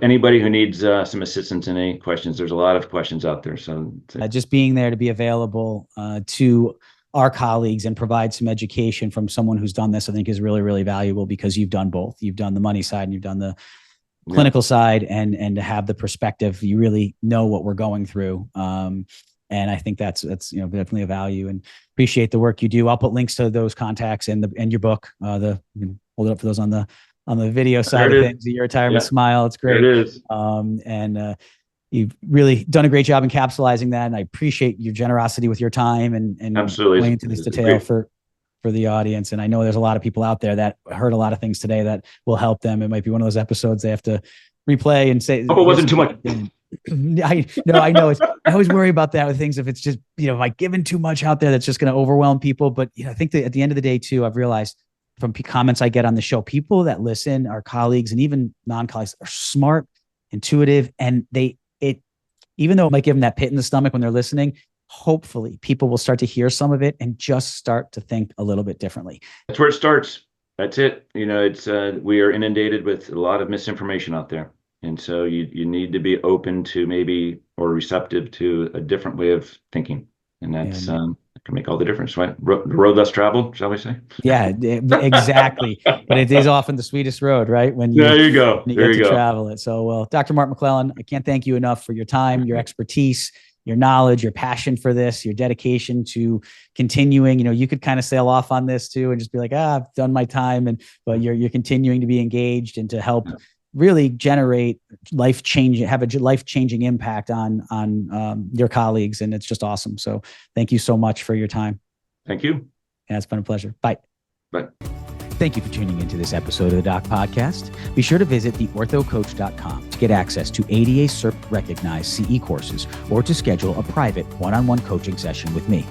anybody who needs some assistance in any questions. There's a lot of questions out there. So just being there to be available to our colleagues and provide some education from someone who's done this, I think is really, really valuable, because you've done both. You've done the money side and you've done the clinical side, and to have the perspective, you really know what we're going through. And I think that's definitely a value, and appreciate the work you do. I'll put links to those contacts and your book. You can hold it up for those on the video side of things. Your Retirement Smile. It's great. It is. You've really done a great job encapsulating that, and I appreciate your generosity with your time and absolutely going into this detail for the audience. And I know there's a lot of people out there that heard a lot of things today that will help them. It might be one of those episodes they have to replay and say, "Oh, it wasn't too much." I know. I always worry about that with things. If it's just, like giving too much out there, that's just going to overwhelm people. But I think that at the end of the day too, I've realized from comments I get on the show, people that listen, our colleagues and even non-colleagues, are smart, intuitive, and even though it might give them that pit in the stomach when they're listening, hopefully people will start to hear some of it and just start to think a little bit differently. That's where it starts. That's it. It's we are inundated with a lot of misinformation out there. And so you need to be open to maybe, or receptive to, a different way of thinking. And that's can make all the difference, right? The road less traveled, shall we say? Yeah, exactly. But it is often the sweetest road, right? When you, there you go. When you get to travel it. So, well, Dr. Mart McClellan, I can't thank you enough for your time, your expertise, your knowledge, your passion for this, your dedication to continuing. You could kind of sail off on this too and just be like, I've done my time, but you're continuing to be engaged and to help really generate have a life-changing impact on your colleagues. And it's just awesome. So thank you so much for your time. Thank you. Yeah, it's been a pleasure. Bye. Bye. Thank you for tuning into this episode of the Doc Podcast. Be sure to visit theorthocoach.com to get access to ADA CERP recognized CE courses, or to schedule a private one-on-one coaching session with me.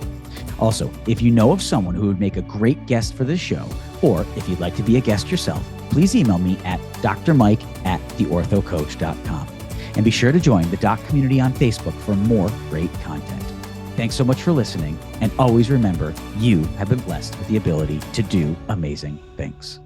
Also, if you know of someone who would make a great guest for this show, or if you'd like to be a guest yourself, please email me at drmike@theorthocoach.com. And be sure to join the Doc community on Facebook for more great content. Thanks so much for listening. And always remember, you have been blessed with the ability to do amazing things.